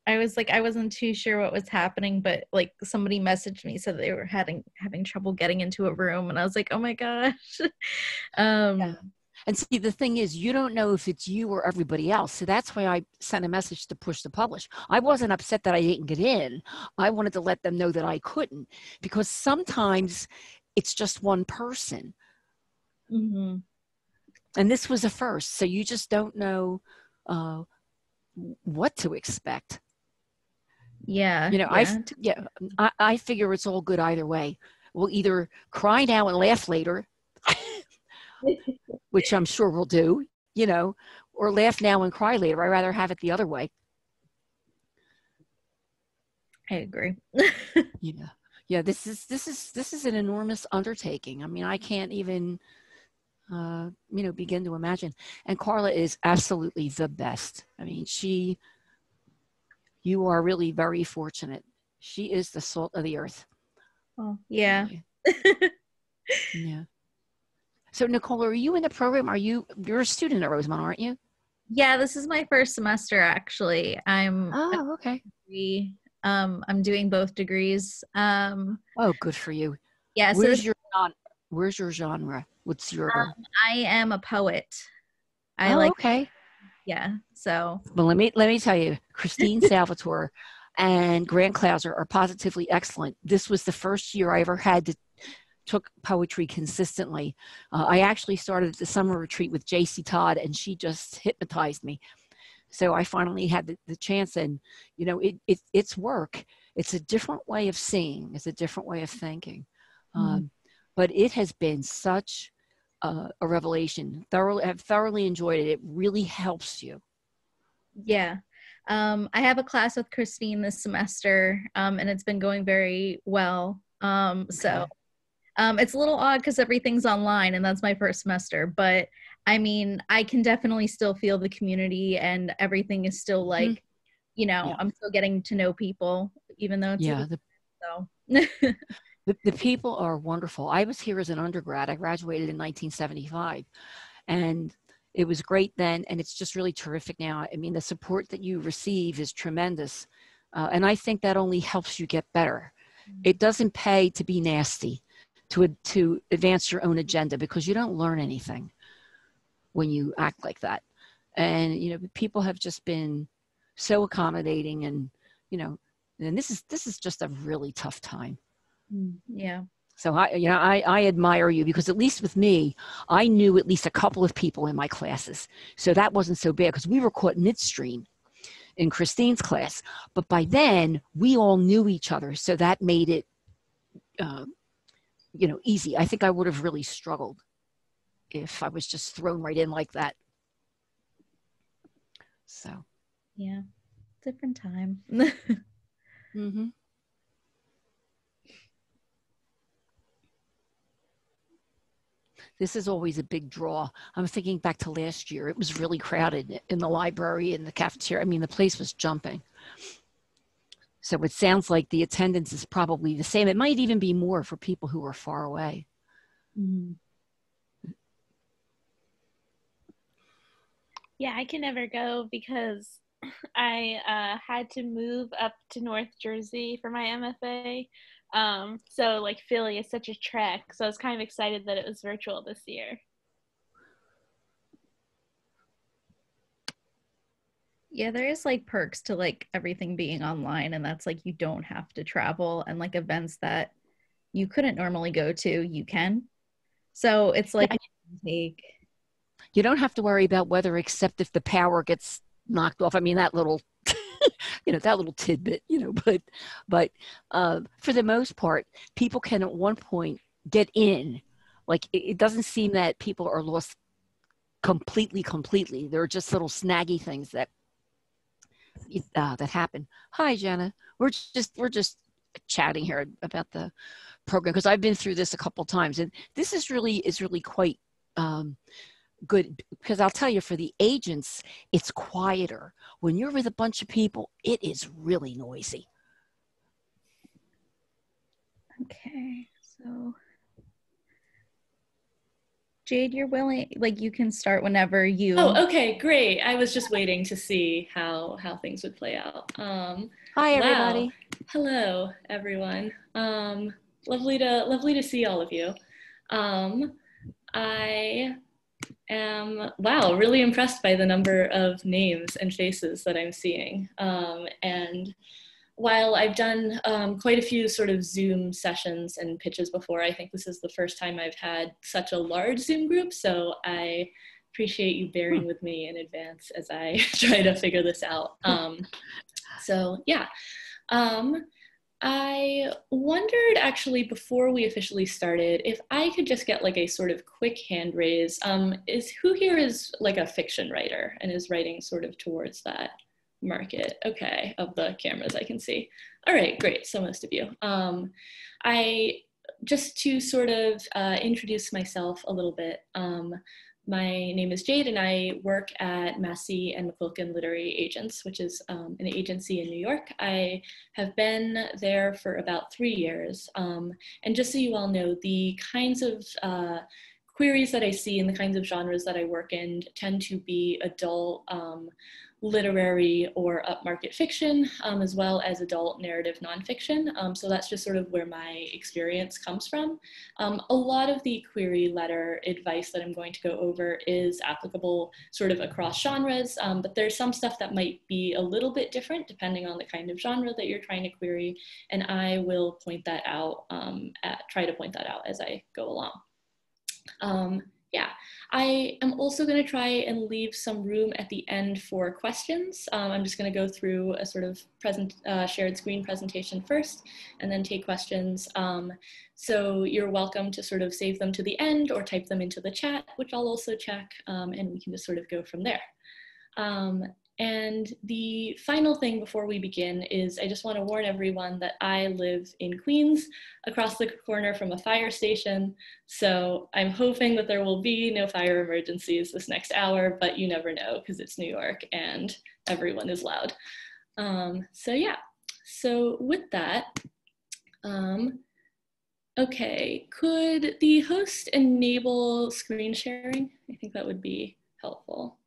Speaker 9: I was like, I wasn't too sure what was happening, but like somebody messaged me, said they were having trouble getting into a room, and I was like, oh my gosh.
Speaker 8: Yeah. And see, the thing is, you don't know if it's you or everybody else. So that's why I sent a message to push to publish. I wasn't upset that I didn't get in. I wanted to let them know that I couldn't, because sometimes it's just one person.
Speaker 9: Mm-hmm.
Speaker 8: And this was a first. So you just don't know what to expect.
Speaker 9: Yeah.
Speaker 8: You know, I figure it's all good either way. We'll either cry now and laugh later, which I'm sure we'll do, you know, or laugh now and cry later. I'd rather have it the other way.
Speaker 9: I agree.
Speaker 8: Yeah. This is an enormous undertaking. I mean, I can't even, begin to imagine. And Carla is absolutely the best. I mean, you are really very fortunate. She is the salt of the earth.
Speaker 9: Oh, yeah.
Speaker 8: Yeah. So Nicole, are you in the program? You're a student at Rosemont, aren't you?
Speaker 9: Yeah, this is my first semester actually.
Speaker 8: Okay.
Speaker 9: I'm doing both degrees.
Speaker 8: Oh, good for you.
Speaker 9: Yeah.
Speaker 8: Where's your genre? What's your?
Speaker 9: I am a poet.
Speaker 8: Okay.
Speaker 9: Yeah. So.
Speaker 8: Well, let me tell you, Christine Salvatore and Grant Clauser are positively excellent. This was the first year I ever took poetry consistently. I actually started the summer retreat with J.C. Todd, and she just hypnotized me. So I finally had the chance, and you know, it's work. It's a different way of seeing. It's a different way of thinking. but it has been such a revelation. I've thoroughly enjoyed it. It really helps you.
Speaker 9: Yeah. I have a class with Christine this semester, and it's been going very well. So it's a little odd because everything's online and that's my first semester, but I mean, I can definitely still feel the community and everything is still like, you know, I'm still getting to know people, even though it's so.
Speaker 8: The people are wonderful. I was here as an undergrad. I graduated in 1975, and it was great then, and it's just really terrific now. I mean, the support that you receive is tremendous, and I think that only helps you get better. It doesn't pay to be nasty, to advance your own agenda, because you don't learn anything when you act like that. And you know, people have just been so accommodating, and you know, and this is just a really tough time.
Speaker 9: Yeah.
Speaker 8: So I admire you, because at least with me, I knew at least a couple of people in my classes. So that wasn't so bad, because we were caught midstream in Christine's class. But by then we all knew each other. So that made it, you know, easy. I think I would have really struggled if I was just thrown right in like that. So.
Speaker 9: Yeah. Different time.
Speaker 8: Mm-hmm. This is always a big draw. I'm thinking back to last year. It was really crowded in the library and the cafeteria. I mean, the place was jumping. So it sounds like the attendance is probably the same. It might even be more for people who are far away.
Speaker 9: Mm-hmm.
Speaker 10: Yeah, I can never go because I had to move up to North Jersey for my MFA. So like Philly is such a trek. So I was kind of excited that it was virtual this year.
Speaker 9: Yeah, there is like perks to like everything being online, and that's like you don't have to travel, and like events that you couldn't normally go to, you can. So it's like
Speaker 8: you don't have to worry about weather, except if the power gets knocked off. I mean, that little you know, that little tidbit, you know, but for the most part, people can at one point get in. Like it doesn't seem that people are lost completely. There are just little snaggy things that happen. Hi, Jenna. We're just chatting here about the program, because I've been through this a couple times, and this is really quite good, because I'll tell you, for the agents, it's quieter. When you're with a bunch of people, it is really noisy.
Speaker 9: Okay, so Jade, you're willing, like you can start whenever you.
Speaker 11: Oh, okay, great. I was just waiting to see how things would play out.
Speaker 8: Hi, everybody.
Speaker 11: Wow. Hello, everyone. Lovely to see all of you. I am, wow, really impressed by the number of names and faces that I'm seeing. And while I've done quite a few sort of Zoom sessions and pitches before, I think this is the first time I've had such a large Zoom group. So I appreciate you bearing with me in advance as I try to figure this out. So yeah. I wondered actually before we officially started if I could just get like a sort of quick hand raise. Who here is like a fiction writer and is writing sort of towards that market? Okay, of the cameras I can see. All right, great, so most of you. I just to sort of introduce myself a little bit. My name is Jade and I work at Massie McQuilkin Literary Agency, which is an agency in New York. I have been there for about 3 years. And just so you all know, the kinds of queries that I see and the kinds of genres that I work in tend to be adult literary or upmarket fiction, as well as adult narrative nonfiction. So that's just sort of where my experience comes from. A lot of the query letter advice that I'm going to go over is applicable sort of across genres, but there's some stuff that might be a little bit different depending on the kind of genre that you're trying to query, and I will point that out, try to point that out as I go along. yeah, I am also going to try and leave some room at the end for questions. I'm just going to go through a sort of shared screen presentation first and then take questions. So you're welcome to sort of save them to the end or type them into the chat, which I'll also check, and we can just sort of go from there. And the final thing before we begin is I just want to warn everyone that I live in Queens, across the corner from a fire station. So I'm hoping that there will be no fire emergencies this next hour, but you never know because it's New York and everyone is loud. So yeah, so with that, okay, could the host enable screen sharing? I think that would be helpful.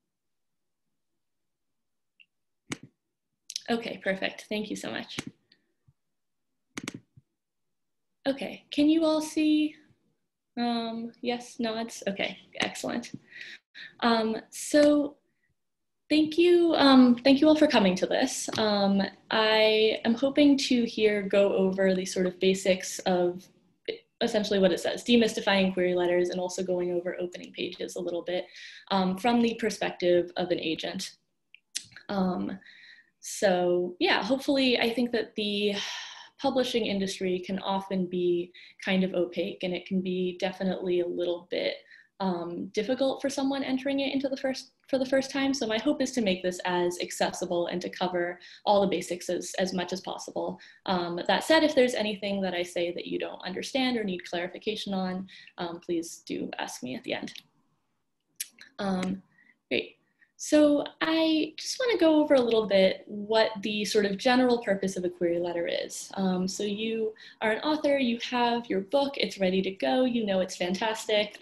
Speaker 11: Okay, perfect. Thank you so much. Okay, can you all see? Yes, nods? Okay, excellent. So thank you all for coming to this. I am hoping to go over the sort of basics of essentially what it says, demystifying query letters, and also going over opening pages a little bit from the perspective of an agent. So yeah, hopefully I think that the publishing industry can often be kind of opaque, and it can be definitely a little bit difficult for someone entering it for the first time. So my hope is to make this as accessible and to cover all the basics as much as possible. That said, if there's anything that I say that you don't understand or need clarification on, please do ask me at the end. Great. So I just want to go over a little bit what the sort of general purpose of a query letter is. So you are an author, you have your book, it's ready to go, you know it's fantastic.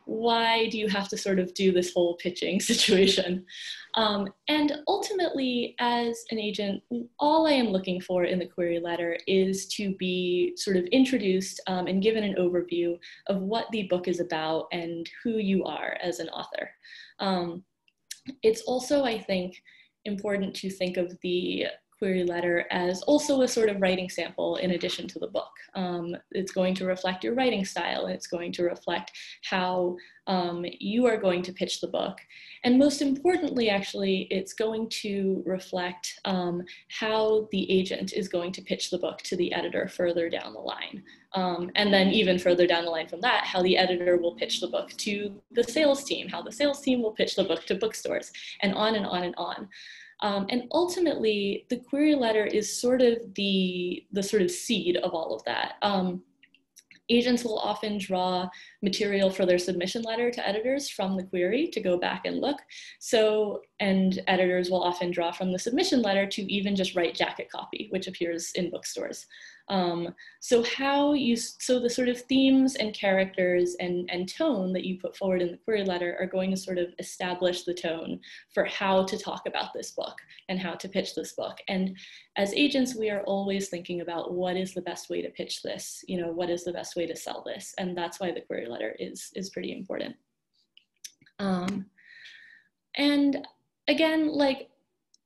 Speaker 11: Why do you have to sort of do this whole pitching situation? And ultimately, as an agent, all I am looking for in the query letter is to be sort of introduced and given an overview of what the book is about and who you are as an author. It's also, I think, important to think of the query letter as also a sort of writing sample in addition to the book. It's going to reflect your writing style, and it's going to reflect how you are going to pitch the book. And most importantly, actually, it's going to reflect how the agent is going to pitch the book to the editor further down the line. And then even further down the line from that, how the editor will pitch the book to the sales team, how the sales team will pitch the book to bookstores, and on and on and on. And ultimately, the query letter is sort of the sort of seed of all of that. Agents will often draw material for their submission letter to editors from the query to go back and look. So, and editors will often draw from the submission letter to even just write jacket copy, which appears in bookstores. So the sort of themes and characters and tone that you put forward in the query letter are going to sort of establish the tone for how to talk about this book and how to pitch this book. And as agents, we are always thinking about what is the best way to pitch this, you know, what is the best way to sell this? And that's why the query letter is pretty important. And again, like,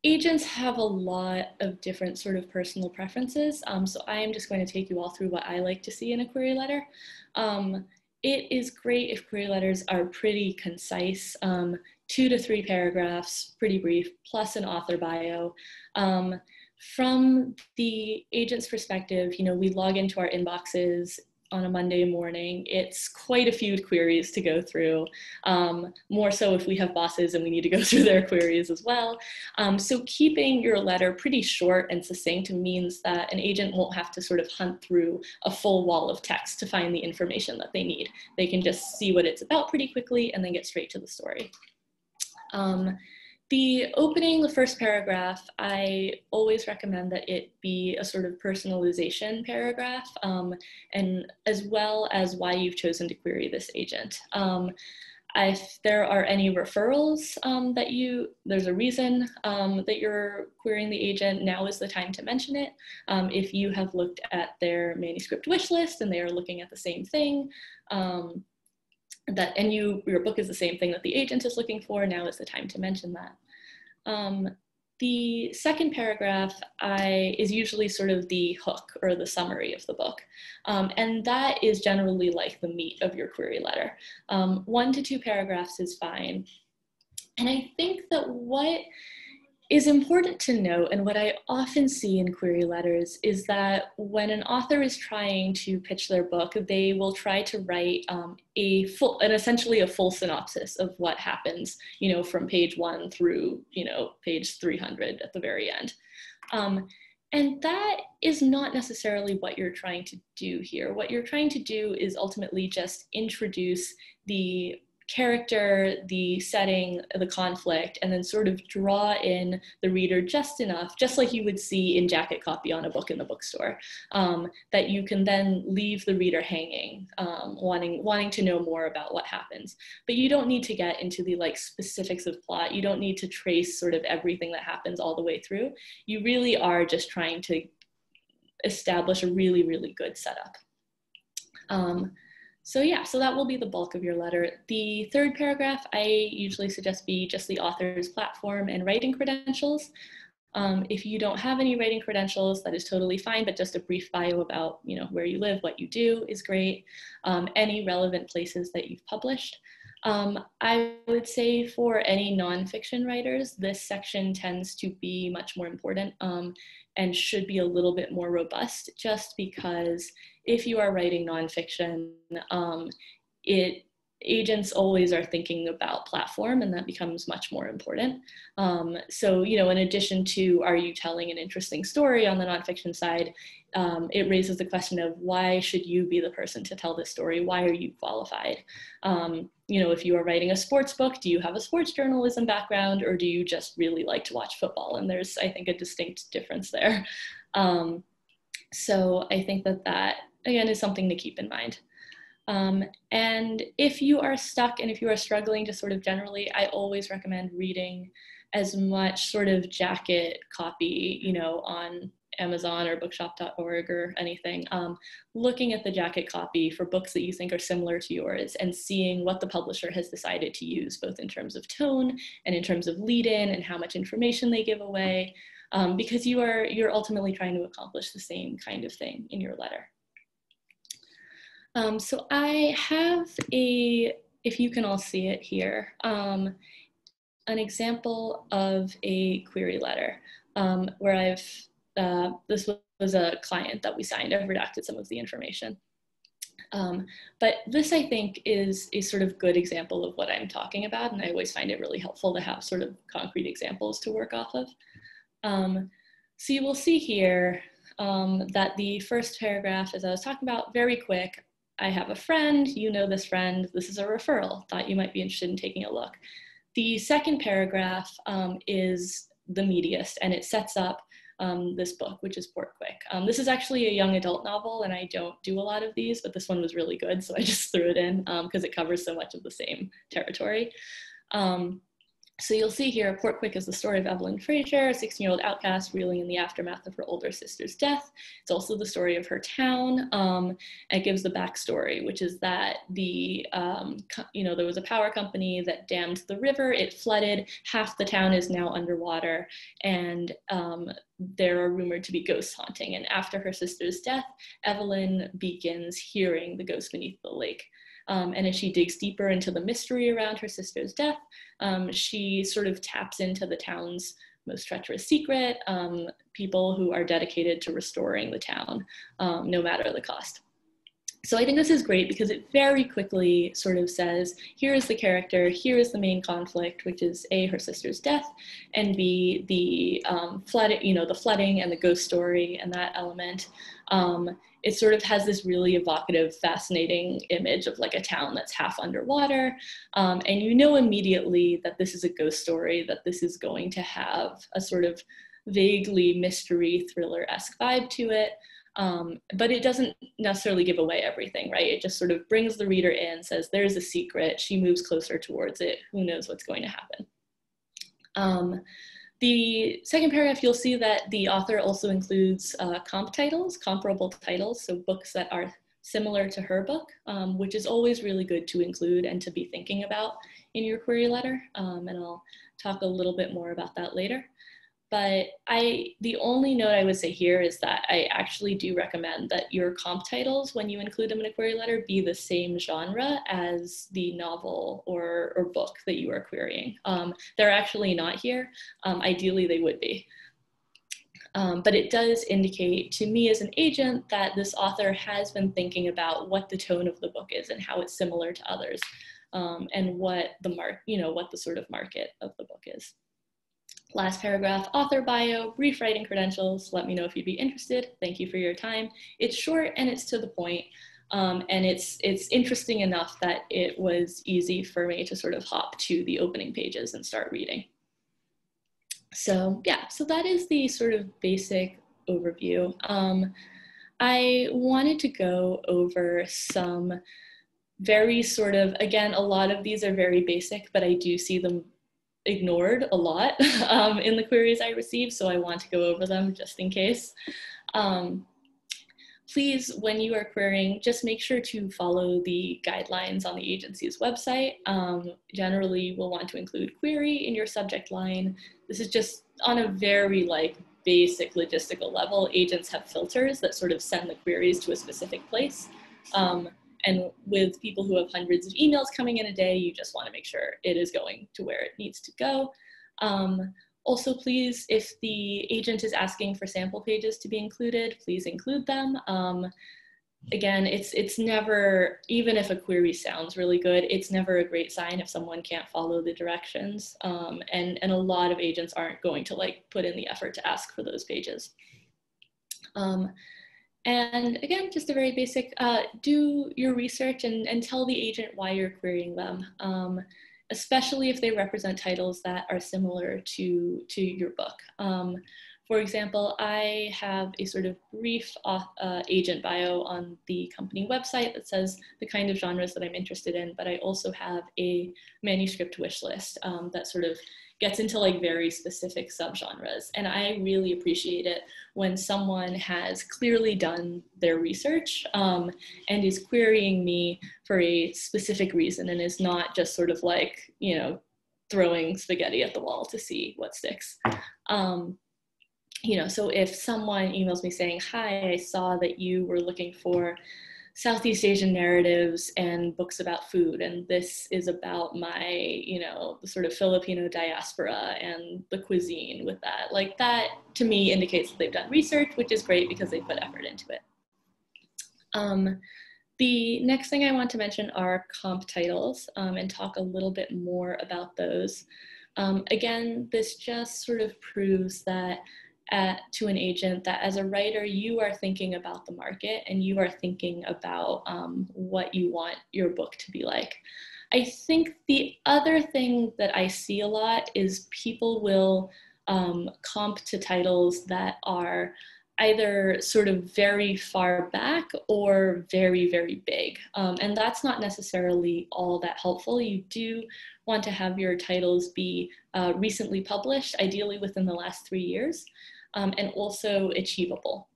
Speaker 11: agents have a lot of different sort of personal preferences. So I am just going to take you all through what I like to see in a query letter. It is great if query letters are pretty concise, 2 to 3 paragraphs, pretty brief, plus an author bio. From the agent's perspective, you know, we log into our inboxes on a Monday morning. It's quite a few queries to go through, more so if we have bosses and we need to go through their queries as well. So keeping your letter pretty short and succinct means that an agent won't have to sort of hunt through a full wall of text to find the information that they need. They can just see what it's about pretty quickly and then get straight to the story. The opening, the first paragraph, I always recommend that it be a sort of personalization paragraph, and as well as why you've chosen to query this agent. If there are any referrals there's a reason that you're querying the agent, now is the time to mention it. If you have looked at their manuscript wish list and they are looking at the same thing, your book is the same thing that the agent is looking for, now is the time to mention that. The second paragraph is usually sort of the hook or the summary of the book. And that is generally like the meat of your query letter. 1 to 2 paragraphs is fine. And I think that what is important to note, and what I often see in query letters, is that when an author is trying to pitch their book, they will try to write essentially a full synopsis of what happens, you know, from page 1 through, you know, page 300 at the very end. And that is not necessarily what you're trying to do here. What you're trying to do is ultimately just introduce the character, the setting, the conflict, and then sort of draw in the reader just enough, just like you would see in jacket copy on a book in the bookstore, that you can then leave the reader hanging, wanting to know more about what happens. But you don't need to get into the like specifics of plot. You don't need to trace sort of everything that happens all the way through. You really are just trying to establish a really, really good setup. So yeah, so that will be the bulk of your letter. The third paragraph, I usually suggest be just the author's platform and writing credentials. If you don't have any writing credentials, that is totally fine, but just a brief bio about, you know, where you live, what you do is great. Any relevant places that you've published. I would say for any nonfiction writers, this section tends to be much more important and should be a little bit more robust, just because if you are writing nonfiction, agents always are thinking about platform, and that becomes much more important. So, you know, in addition to, are you telling an interesting story on the nonfiction side, it raises the question of why should you be the person to tell this story? Why are you qualified? You know, if you are writing a sports book, do you have a sports journalism background, or do you just really like to watch football? And there's, I think, a distinct difference there. So I think that that, again, is something to keep in mind. And if you are stuck and if you are struggling to sort of generally, I always recommend reading as much sort of jacket copy, you know, on Amazon or bookshop.org or anything, looking at the jacket copy for books that you think are similar to yours and seeing what the publisher has decided to use, both in terms of tone and in terms of lead-in and how much information they give away, because you're ultimately trying to accomplish the same kind of thing in your letter. So I have if you can all see it here, an example of a query letter where this was a client that we signed. I've redacted some of the information. But this, I think, is a sort of good example of what I'm talking about, and I always find it really helpful to have sort of concrete examples to work off of. So you will see here that the first paragraph, as I was talking about, very quick. I have a friend, you know this friend, this is a referral, thought you might be interested in taking a look. The second paragraph is the meatiest, and it sets up this book, which is Quirk. This is actually a young adult novel, and I don't do a lot of these, but this one was really good, so I just threw it in because it covers so much of the same territory. So you'll see here, Quirk is the story of Evelyn Fraser, a 16-year-old outcast reeling in the aftermath of her older sister's death. It's also the story of her town. It gives the backstory, which is that there was a power company that dammed the river, it flooded, half the town is now underwater, and there are rumored to be ghosts haunting. And after her sister's death, Evelyn begins hearing the ghosts beneath the lake. And as she digs deeper into the mystery around her sister's death, she sort of taps into the town's most treacherous secret, people who are dedicated to restoring the town, no matter the cost. So I think this is great because it very quickly sort of says, here is the character, here is the main conflict, which is A, her sister's death, and B, the flooding and the ghost story and that element. It sort of has this really evocative, fascinating image of like a town that's half underwater. And you know immediately that this is a ghost story, that this is going to have a sort of vaguely mystery thriller-esque vibe to it. But it doesn't necessarily give away everything, right? It just sort of brings the reader in, says there's a secret, she moves closer towards it, who knows what's going to happen. The second paragraph, you'll see that the author also includes comparable titles, so books that are similar to her book, which is always really good to include and to be thinking about in your query letter, and I'll talk a little bit more about that later. But the only note I would say here is that I actually do recommend that your comp titles, when you include them in a query letter, be the same genre as the novel or book that you are querying. They're actually not here. Ideally, they would be. But it does indicate to me as an agent that this author has been thinking about what the tone of the book is and how it's similar to others, and what the sort of market of the book is. Last paragraph, author bio, brief writing credentials. Let me know if you'd be interested. Thank you for your time. It's short and it's to the point. And it's interesting enough that it was easy for me to sort of hop to the opening pages and start reading. So yeah, so that is the sort of basic overview. I wanted to go over some very sort of, again, a lot of these are very basic, but I do see them ignored a lot in the queries I receive, so I want to go over them just in case. Please, when you are querying, just make sure to follow the guidelines on the agency's website. Generally, we'll want to include query in your subject line. This is just on a very basic logistical level. Agents have filters that sort of send the queries to a specific place. And with people who have hundreds of emails coming in a day, you just want to make sure it is going to where it needs to go. Also, please, if the agent is asking for sample pages to be included, please include them. Again, it's never, even if a query sounds really good, it's never a great sign if someone can't follow the directions. And a lot of agents aren't going to put in the effort to ask for those pages. And again, just a very basic, do your research and tell the agent why you're querying them, especially if they represent titles that are similar to your book. For example, I have a sort of brief agent bio on the company website that says the kind of genres that I'm interested in, but I also have a manuscript wish list that sort of gets into very specific subgenres. And I really appreciate it when someone has clearly done their research and is querying me for a specific reason and is not just sort of throwing spaghetti at the wall to see what sticks. So if someone emails me saying, hi, I saw that you were looking for Southeast Asian narratives and books about food, and this is about my, the sort of Filipino diaspora and the cuisine with that. That to me indicates that they've done research, which is great because they put effort into it. The next thing I want to mention are comp titles and talk a little bit more about those. Again, this just sort of proves that to an agent that as a writer, you are thinking about the market and you are thinking about what you want your book to be like. I think the other thing that I see a lot is people will comp to titles that are either sort of very far back or very, very big. And that's not necessarily all that helpful. You do want to have your titles be recently published, ideally within the last 3 years. And also achievable,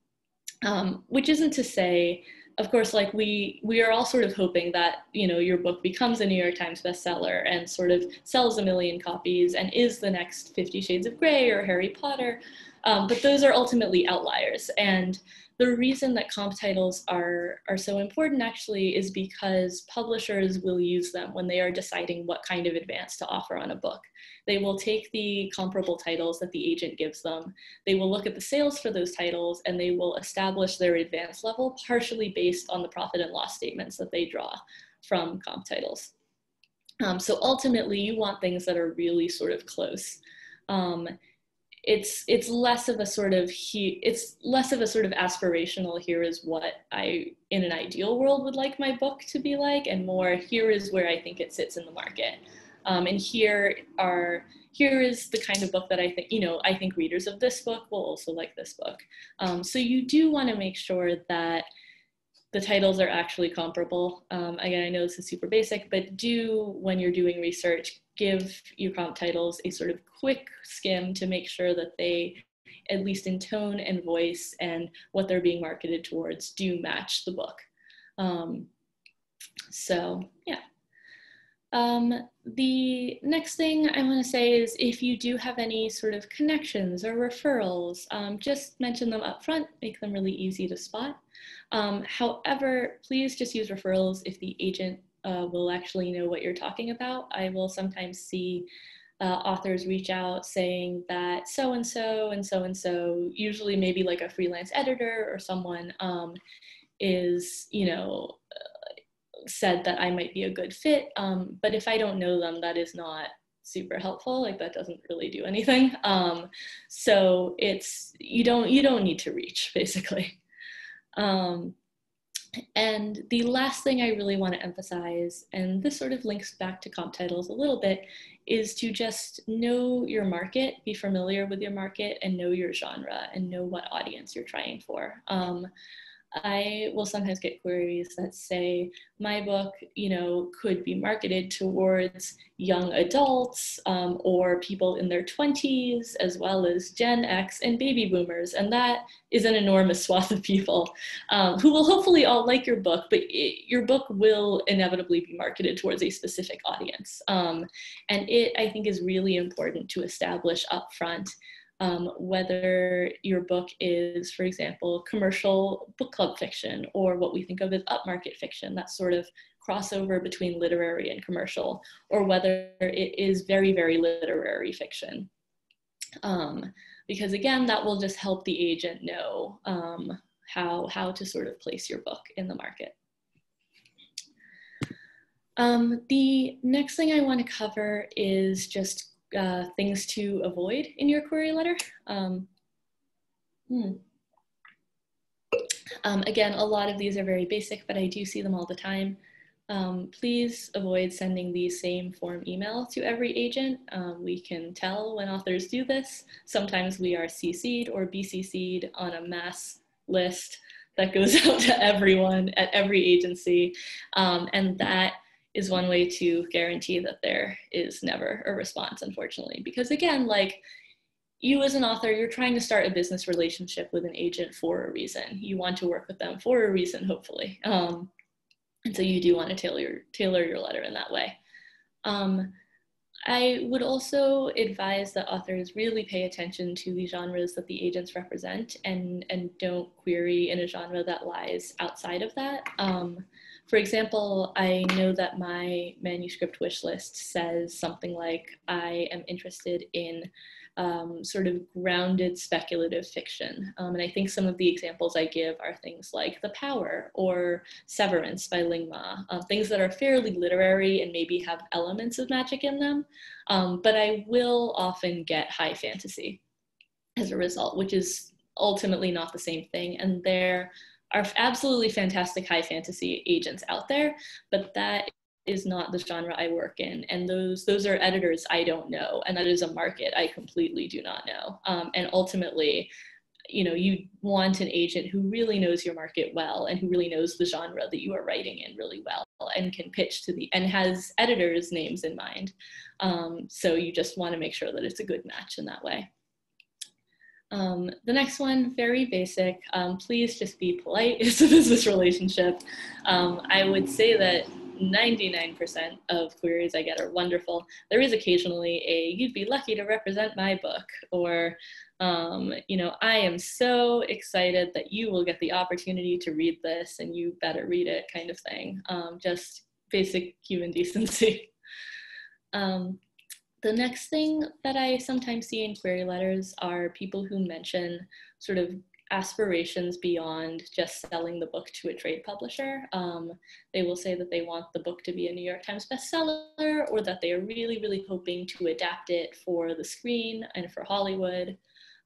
Speaker 11: which isn't to say, of course, we are all sort of hoping that, your book becomes a New York Times bestseller and sort of sells 1 million copies and is the next 50 Shades of Grey or Harry Potter, but those are ultimately outliers. And the reason that comp titles are so important actually is because publishers will use them when they are deciding what kind of advance to offer on a book. They will take the comparable titles that the agent gives them. They will look at the sales for those titles and they will establish their advance level partially based on the profit and loss statements that they draw from comp titles. So ultimately you want things that are really sort of close. It's less of a sort of aspirational, here is what I, in an ideal world, would like my book to be like, and more, here is where I think it sits in the market. And here is the kind of book that I think, I think readers of this book will also like this book. So you do want to make sure that the titles are actually comparable. Again, I know this is super basic, but do, when you're doing research, give your comp titles a sort of quick skim to make sure that they, at least in tone and voice and what they're being marketed towards, do match the book. So yeah. The next thing I want to say is if you do have any sort of connections or referrals, just mention them up front, make them really easy to spot. However, please just use referrals if the agent will actually know what you're talking about. I will sometimes see authors reach out saying that so-and-so and so-and-so, usually maybe like a freelance editor or someone is, you know, said that I might be a good fit, but if I don't know them, that is not super helpful. Like that doesn't really do anything. So it's, you don't need to reach, basically. And the last thing I really want to emphasize, and this sort of links back to comp titles a little bit, is to just know your market, be familiar with your market, and know your genre, and know what audience you're trying for. I will sometimes get queries that say my book, you know, could be marketed towards young adults or people in their 20s, as well as Gen X and baby boomers. And that is an enormous swath of people who will hopefully all like your book, but your book will inevitably be marketed towards a specific audience. And it, I think, is really important to establish upfront whether your book is, for example, commercial book club fiction, or what we think of as upmarket fiction, that sort of crossover between literary and commercial, or whether it is very, very literary fiction. Because again, that will just help the agent know how to sort of place your book in the market. The next thing I want to cover is just things to avoid in your query letter. Again, a lot of these are very basic, but I do see them all the time. Please avoid sending the same form email to every agent. We can tell when authors do this. Sometimes we are CC'd or BCC'd on a mass list that goes out to everyone at every agency, and that is one way to guarantee that there is never a response, unfortunately. Because again, like, you as an author, you're trying to start a business relationship with an agent for a reason. You want to work with them for a reason, hopefully. And so you do want to tailor your letter in that way. I would also advise that authors really pay attention to the genres that the agents represent, and don't query in a genre that lies outside of that. For example, I know that my manuscript wish list says something like, I am interested in sort of grounded speculative fiction. And I think some of the examples I give are things like The Power or Severance by Ling Ma, things that are fairly literary and maybe have elements of magic in them. But I will often get high fantasy as a result, which is ultimately not the same thing. And there are absolutely fantastic high fantasy agents out there, but that is not the genre I work in. And those are editors I don't know. And that is a market I completely do not know. And ultimately, you know, you want an agent who really knows your market well, and who really knows the genre that you are writing in really well, and can pitch to and has editors' names in mind. So you just want to make sure that it's a good match in that way. The next one, very basic, please just be polite. It's a business relationship. I would say that 99% of queries I get are wonderful. There is occasionally a, you'd be lucky to represent my book, or, you know, I am so excited that you will get the opportunity to read this and you better read it kind of thing. Just basic human decency. The next thing that I sometimes see in query letters are people who mention sort of aspirations beyond just selling the book to a trade publisher. They will say that they want the book to be a New York Times bestseller, or that they are really, really hoping to adapt it for the screen and for Hollywood.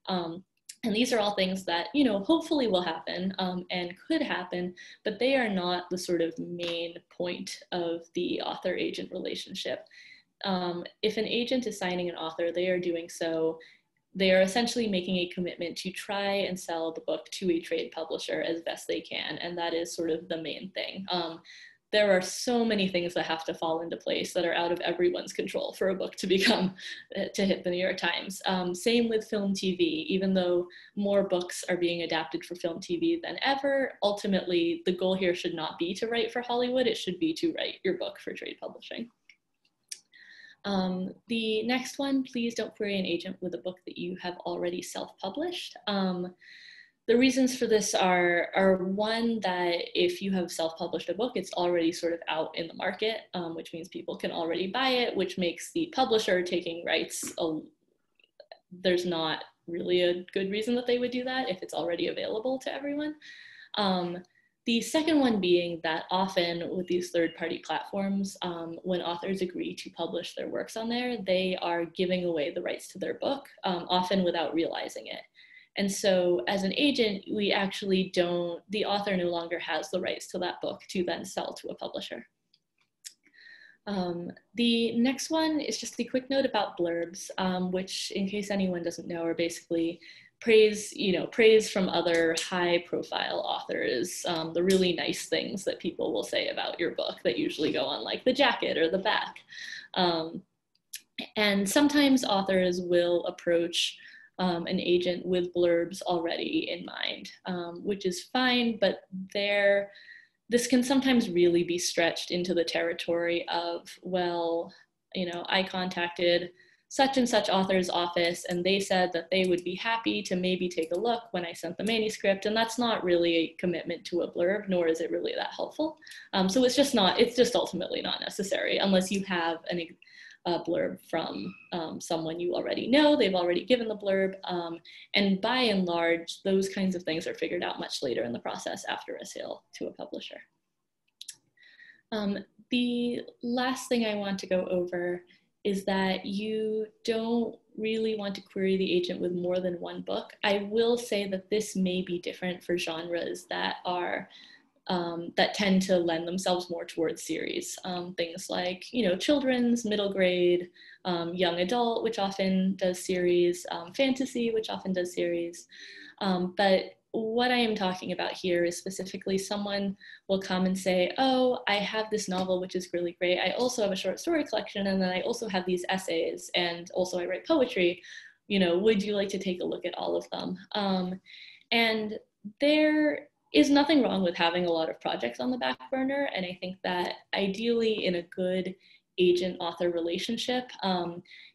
Speaker 11: And these are all things that, you know, hopefully will happen and could happen, but they are not the sort of main point of the author-agent relationship. If an agent is signing an author, they are doing so, they are essentially making a commitment to try and sell the book to a trade publisher as best they can, and that is sort of the main thing. There are so many things that have to fall into place that are out of everyone's control for a book to hit the New York Times. Same with film TV. Even though more books are being adapted for film TV than ever, ultimately the goal here should not be to write for Hollywood, it should be to write your book for trade publishing. The next one, please don't query an agent with a book that you have already self-published. The reasons for this are one, that if you have self-published a book, it's already sort of out in the market, which means people can already buy it, which makes the publisher taking rights, there's not really a good reason that they would do that if it's already available to everyone. The second one being that often with these third-party platforms, when authors agree to publish their works on there, they are giving away the rights to their book, often without realizing it. And so as an agent, we actually don't, the author no longer has the rights to that book to then sell to a publisher. The next one is just a quick note about blurbs, which, in case anyone doesn't know, are basically praise from other high-profile authors, the really nice things that people will say about your book that usually go on like the jacket or the back. And sometimes authors will approach an agent with blurbs already in mind, which is fine, but this can sometimes really be stretched into the territory of, well, I contacted such and such author's office and they said that they would be happy to maybe take a look when I sent the manuscript, and that's not really a commitment to a blurb, nor is it really that helpful. So it's just ultimately not necessary unless you have a blurb from someone you already know, they've already given the blurb, and by and large, those kinds of things are figured out much later in the process after a sale to a publisher. The last thing I want to go over is that you don't really want to query the agent with more than one book. I will say that this may be different for genres that are that tend to lend themselves more towards series. Things like, children's, middle grade, young adult, which often does series, fantasy, which often does series. But what I am talking about here is specifically someone will come and say, oh, I have this novel, which is really great. I also have a short story collection, and then I also have these essays, and also I write poetry. Would you like to take a look at all of them? And there is nothing wrong with having a lot of projects on the back burner. And I think that ideally in a good agent-author relationship,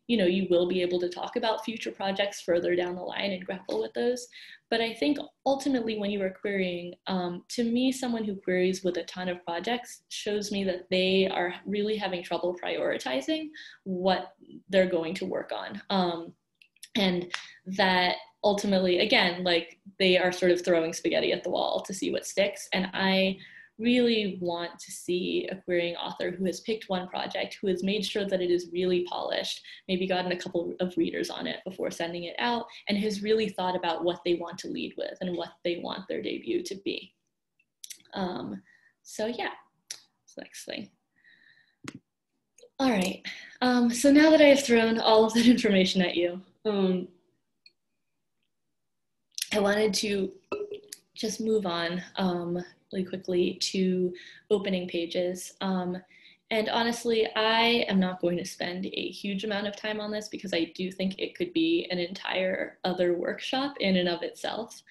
Speaker 11: you will be able to talk about future projects further down the line and grapple with those. But I think ultimately when you are querying, to me, someone who queries with a ton of projects shows me that they are really having trouble prioritizing what they're going to work on. And that ultimately, again, like they are sort of throwing spaghetti at the wall to see what sticks. And I really want to see a querying author who has picked one project, who has made sure that it is really polished, maybe gotten a couple of readers on it before sending it out, and has really thought about what they want to lead with and what they want their debut to be. So yeah, that's the next thing. All right, so now that I have thrown all of that information at you, I wanted to just move on really quickly to opening pages. And honestly, I am not going to spend a huge amount of time on this because I do think it could be an entire other workshop in and of itself,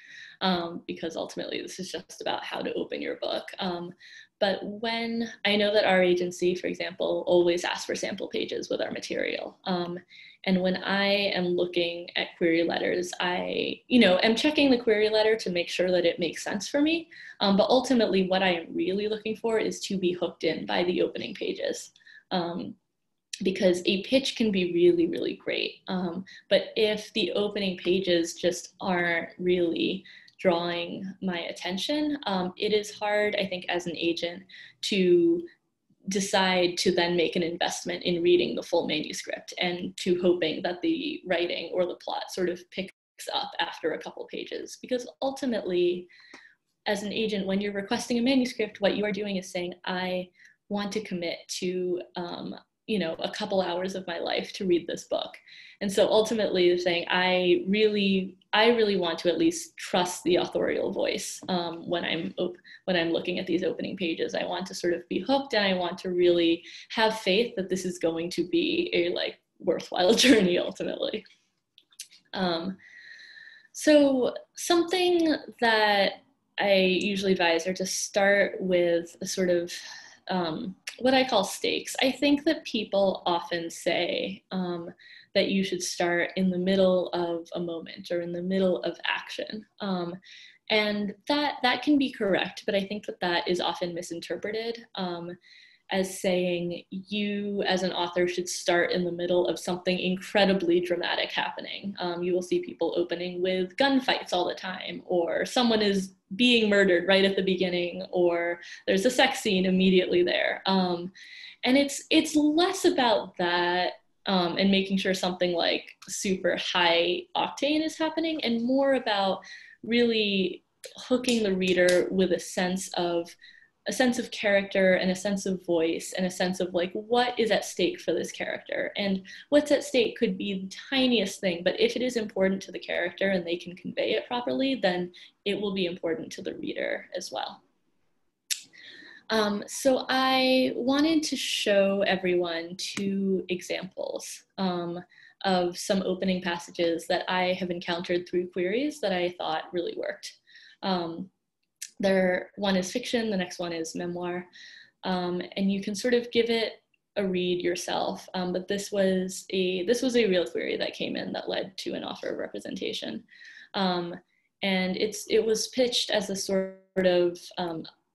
Speaker 11: because ultimately this is just about how to open your book. But when I know that our agency, for example, always asks for sample pages with our material. And when I am looking at query letters, I, am checking the query letter to make sure that it makes sense for me. But ultimately what I am really looking for is to be hooked in by the opening pages. Because a pitch can be really, really great. But if the opening pages just aren't really drawing my attention, it is hard, I think, as an agent to decide to then make an investment in reading the full manuscript and to hoping that the writing or the plot sort of picks up after a couple pages. Because ultimately, as an agent, when you're requesting a manuscript, what you are doing is saying, I want to commit to a couple hours of my life to read this book. And so ultimately saying, I really want to at least trust the authorial voice when I'm looking at these opening pages. I want to sort of be hooked, and I want to really have faith that this is going to be a worthwhile journey ultimately. So something that I usually advise are to start with a sort of what I call stakes. I think that people often say that you should start in the middle of a moment or in the middle of action. And that can be correct, but I think that that is often misinterpreted as saying you as an author should start in the middle of something incredibly dramatic happening. You will see people opening with gunfights all the time, or someone is being murdered right at the beginning, or there's a sex scene immediately there. And it's less about that and making sure something like super high octane is happening, and more about really hooking the reader with a sense of character and a sense of voice and a sense of like what is at stake for this character. And what's at stake could be the tiniest thing, but if it is important to the character and they can convey it properly, then it will be important to the reader as well. So I wanted to show everyone 2 examples of some opening passages that I have encountered through queries that I thought really worked. One is fiction, the next one is memoir, and you can sort of give it a read yourself. But this was a real query that came in that led to an offer of representation, and it was pitched as a sort of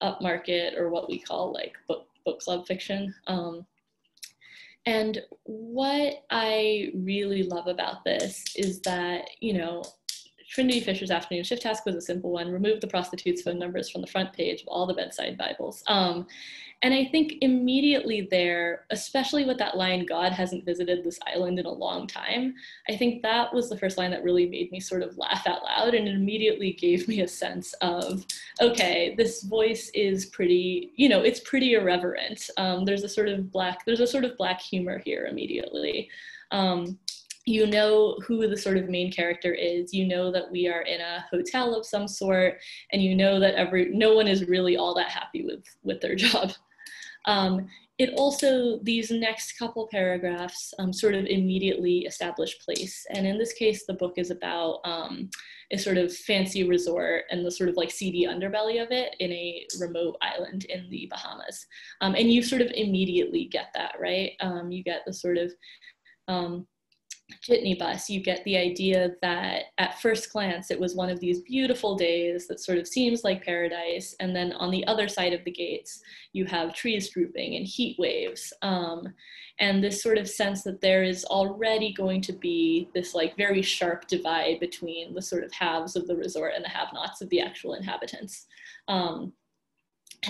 Speaker 11: upmarket, or what we call like book club fiction. And what I really love about this is that, you know, Trinity Fisher's afternoon shift task was a simple one: remove the prostitutes' phone numbers from the front page of all the bedside Bibles. And I think immediately there, especially with that line, God hasn't visited this island in a long time, I think that was the first line that really made me sort of laugh out loud, and it immediately gave me a sense of, okay, this voice is pretty, you know, it's pretty irreverent. There's a sort of black humor here immediately. You know who the sort of main character is. You know that we are in a hotel of some sort, and you know that no one is really all that happy with their job. It also, these next couple paragraphs sort of immediately establish place. And in this case, the book is about a sort of fancy resort and the sort of like seedy underbelly of it in a remote island in the Bahamas. And you sort of immediately get that, right? You get the sort of jitney bus. You get the idea that at first glance it was one of these beautiful days that sort of seems like paradise, and then on the other side of the gates you have trees drooping and heat waves, and this sort of sense that there is already going to be this like very sharp divide between the sort of haves of the resort and the have-nots of the actual inhabitants. And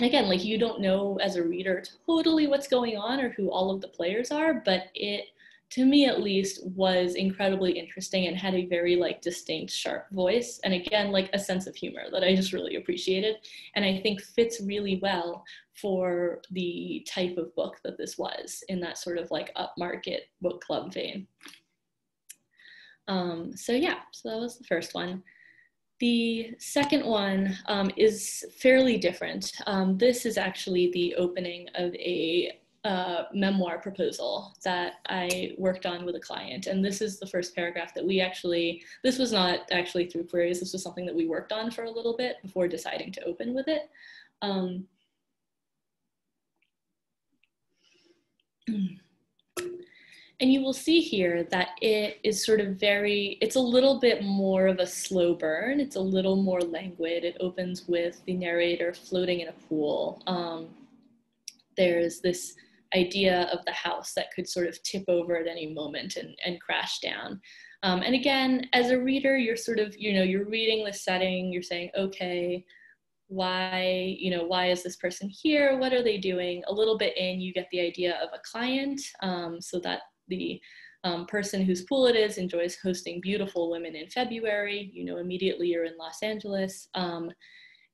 Speaker 11: again, like, you don't know as a reader totally what's going on or who all of the players are, but it, to me at least, was incredibly interesting and had a very like distinct, sharp voice. And again, like a sense of humor that I just really appreciated. And I think fits really well for the type of book that this was, in that sort of like upmarket book club vein. So yeah, so that was the first one. The second one is fairly different. This is actually the opening of a memoir proposal that I worked on with a client. And this is the first paragraph that this was not actually through queries, this was something that we worked on for a little bit before deciding to open with it. And you will see here that it is sort of it's a little bit more of a slow burn. It's a little more languid. It opens with the narrator floating in a pool. There's this idea of the house that could sort of tip over at any moment and crash down. And again, as a reader, you're sort of, you're reading the setting, you're saying, okay, why is this person here? What are they doing? A little bit in, you get the idea of a client, so that the person whose pool it is enjoys hosting beautiful women in February. Immediately you're in Los Angeles.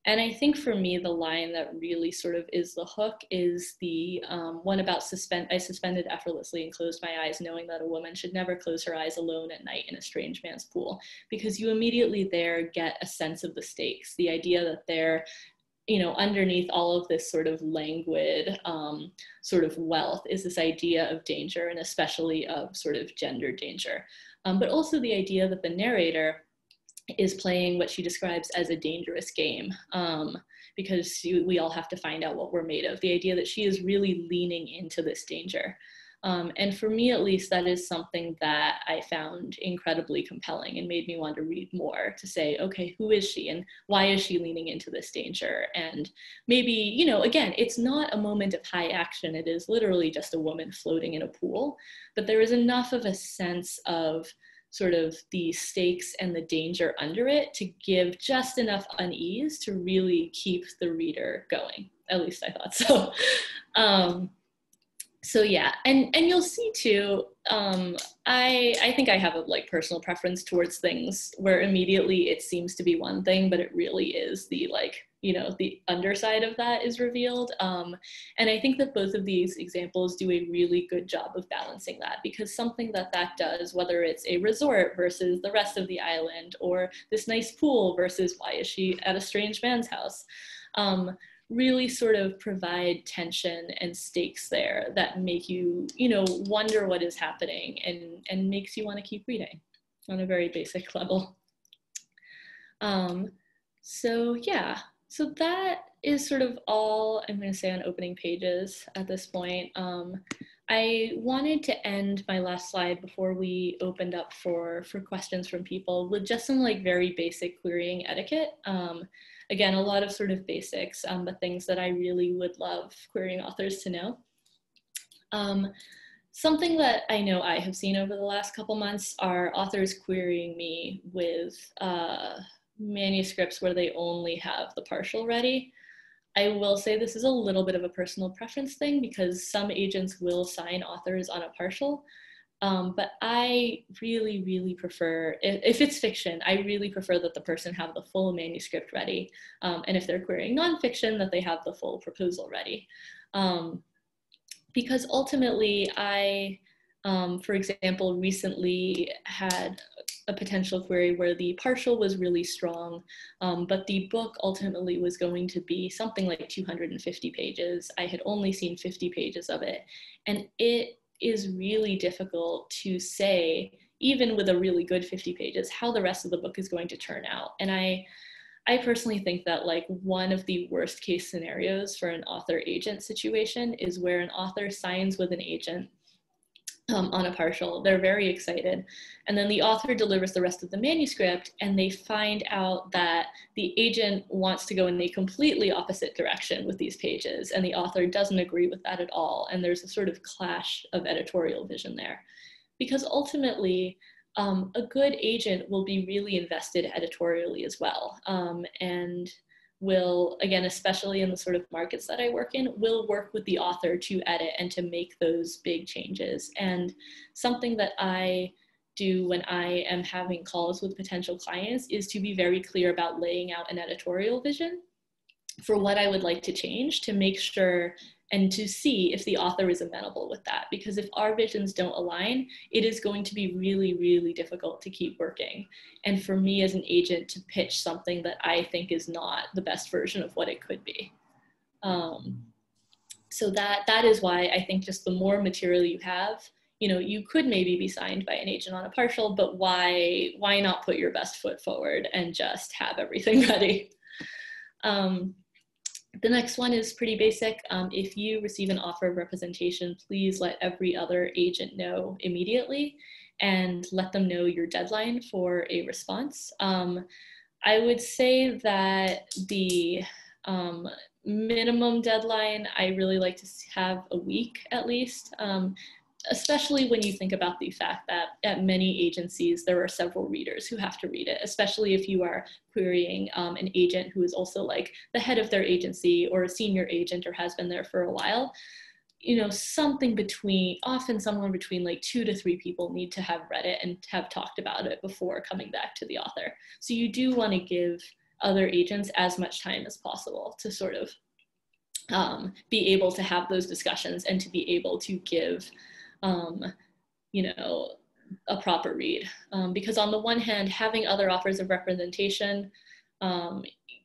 Speaker 11: And I think for me, the line that really sort of is the hook is the one about I suspended effortlessly and closed my eyes, knowing that a woman should never close her eyes alone at night in a strange man's pool. Because you immediately there get a sense of the stakes, the idea that they're, underneath all of this sort of languid sort of wealth is this idea of danger, and especially of sort of gender danger. But also the idea that the narrator is playing what she describes as a dangerous game, because we all have to find out what we're made of. The idea that she is really leaning into this danger. And for me, at least, that is something that I found incredibly compelling and made me want to read more, to say, okay, who is she and why is she leaning into this danger? And maybe, you know, again, it's not a moment of high action. It is literally just a woman floating in a pool, but there is enough of a sense of sort of the stakes and the danger under it to give just enough unease to really keep the reader going. At least I thought so. So yeah, and you'll see too, I think I have a like personal preference towards things where immediately it seems to be one thing, but it really is the like, you know, the underside of that is revealed. And I think that both of these examples do a really good job of balancing that, because something that does, whether it's a resort versus the rest of the island, or this nice pool versus why is she at a strange man's house, really sort of provide tension and stakes there that make you, you know, wonder what is happening, and makes you want to keep reading on a very basic level. So yeah, so that is sort of all I'm going to say on opening pages at this point. I wanted to end my last slide before we opened up for questions from people with just some like very basic querying etiquette. Again, a lot of sort of basics, but things that I really would love querying authors to know. Something that I know I have seen over the last couple months are authors querying me with manuscripts where they only have the partial ready. I will say this is a little bit of a personal preference thing, because some agents will sign authors on a partial. But I really, really prefer, if it's fiction, I really prefer that the person have the full manuscript ready. And if they're querying nonfiction, that they have the full proposal ready. Because ultimately I, for example, recently had a potential query where the partial was really strong, but the book ultimately was going to be something like 250 pages. I had only seen 50 pages of it. And it is really difficult to say, even with a really good 50 pages, how the rest of the book is going to turn out. And I personally think that like one of the worst case scenarios for an author agent situation is where an author signs with an agent on a partial. They're very excited. And then the author delivers the rest of the manuscript, and they find out that the agent wants to go in a completely opposite direction with these pages, and the author doesn't agree with that at all. And there's a sort of clash of editorial vision there. Because ultimately, a good agent will be really invested editorially as well. And will, again, especially in the sort of markets that I work in, will work with the author to edit and to make those big changes. And something that I do when I am having calls with potential clients is to be very clear about laying out an editorial vision for what I would like to change, to make sure and to see if the author is amenable with that. Because if our visions don't align, it is going to be really, really difficult to keep working. And for me as an agent to pitch something that I think is not the best version of what it could be. So that is why I think just the more material you have, you know, you could maybe be signed by an agent on a partial, but why not put your best foot forward and just have everything ready? The next one is pretty basic. If you receive an offer of representation, please let every other agent know immediately and let them know your deadline for a response. I would say that the minimum deadline, I really like to have a week at least. Especially when you think about the fact that at many agencies, there are several readers who have to read it, especially if you are querying an agent who is also like the head of their agency or a senior agent or has been there for a while. You know, often somewhere between like 2 to 3 people need to have read it and have talked about it before coming back to the author. So you do want to give other agents as much time as possible to sort of be able to have those discussions and to be able to give you know, a proper read. Because on the one hand, having other offers of representation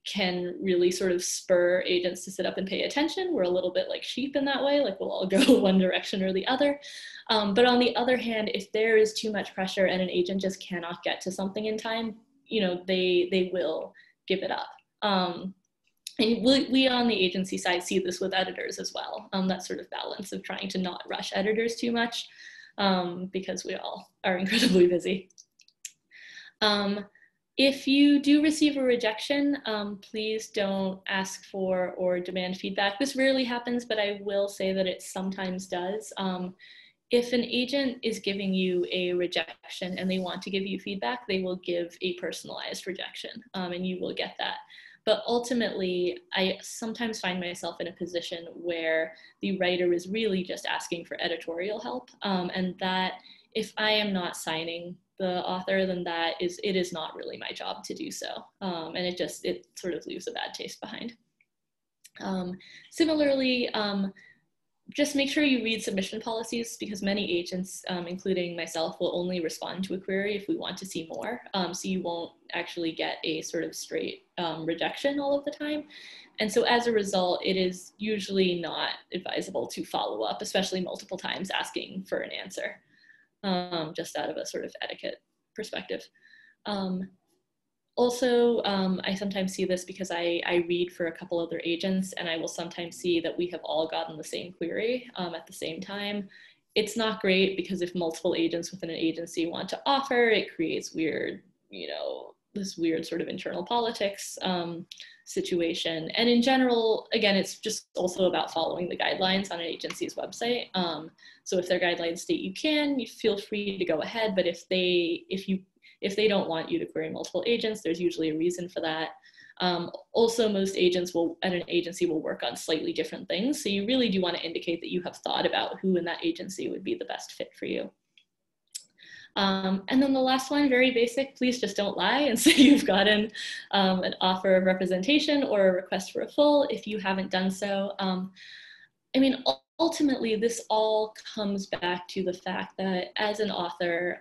Speaker 11: can really sort of spur agents to sit up and pay attention. We're a little bit like sheep in that way, like we'll all go one direction or the other. But on the other hand, if there is too much pressure and an agent just cannot get to something in time, you know, they will give it up. And we on the agency side see this with editors as well, that sort of balance of trying to not rush editors too much, because we all are incredibly busy. If you do receive a rejection, please don't ask for or demand feedback. This rarely happens, but I will say that it sometimes does. If an agent is giving you a rejection and they want to give you feedback, they will give a personalized rejection, and you will get that. But ultimately, I sometimes find myself in a position where the writer is really just asking for editorial help, and that if I am not signing the author, then it is not really my job to do so, and it sort of leaves a bad taste behind. Similarly, just make sure you read submission policies, because many agents, including myself, will only respond to a query if we want to see more. So you won't actually get a sort of straight rejection all of the time. And so as a result, it is usually not advisable to follow up, especially multiple times asking for an answer, just out of a sort of etiquette perspective. Also, I sometimes see this because I read for a couple other agents, and I will sometimes see that we have all gotten the same query at the same time. It's not great, because if multiple agents within an agency want to offer, it creates weird, you know, this weird sort of internal politics situation. And in general, again, it's just also about following the guidelines on an agency's website. So if their guidelines state you feel free to go ahead, but if they don't want you to query multiple agents, there's usually a reason for that. Also, most agents at an agency will work on slightly different things. So you really do want to indicate that you have thought about who in that agency would be the best fit for you. And then the last one, very basic, please just don't lie and say you've gotten an offer of representation or a request for a full if you haven't done so. I mean, ultimately, this all comes back to the fact that as an author,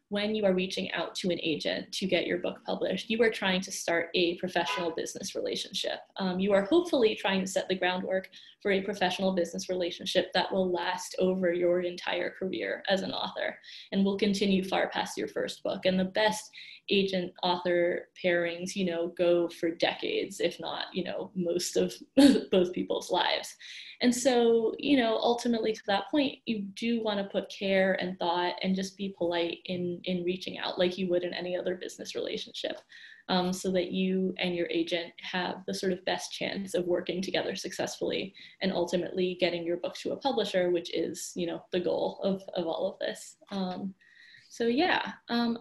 Speaker 11: when you are reaching out to an agent to get your book published, you are trying to start a professional business relationship. You are hopefully trying to set the groundwork for a professional business relationship that will last over your entire career as an author and will continue far past your first book. And the best agent-author pairings, you know, go for decades, if not, you know, most of both people's lives. And so, you know, ultimately to that point, you do want to put care and thought and just be polite in reaching out like you would in any other business relationship, so that you and your agent have the sort of best chance of working together successfully and ultimately getting your book to a publisher, which is, you know, the goal of all of this. So yeah, I'm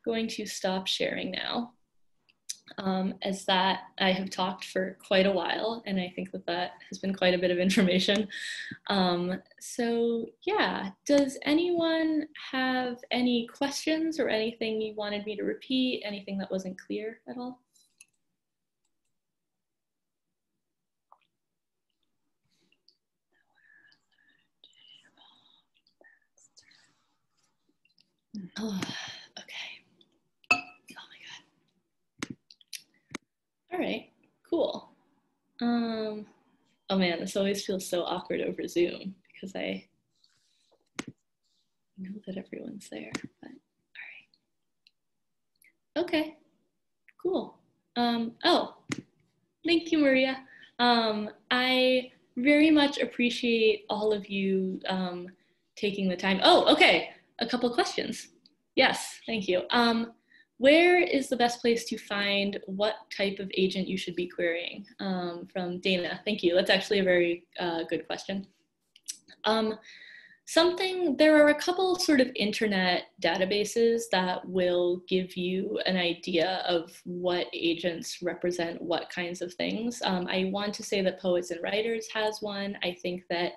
Speaker 11: going to stop sharing now. As that I have talked for quite a while, and I think that has been quite a bit of information. So yeah, does anyone have any questions or anything you wanted me to repeat, anything that wasn't clear at all? Oh, okay. All right, cool. Oh man, this always feels so awkward over Zoom because I know that everyone's there, but all right. Okay, cool. Oh, thank you, Maria. I very much appreciate all of you taking the time. Oh, okay, a couple questions. Yes, thank you. Where is the best place to find what type of agent you should be querying? From Dana, thank you. That's actually a very good question. There are a couple sort of internet databases that will give you an idea of what agents represent what kinds of things. I want to say that Poets and Writers has one. I think that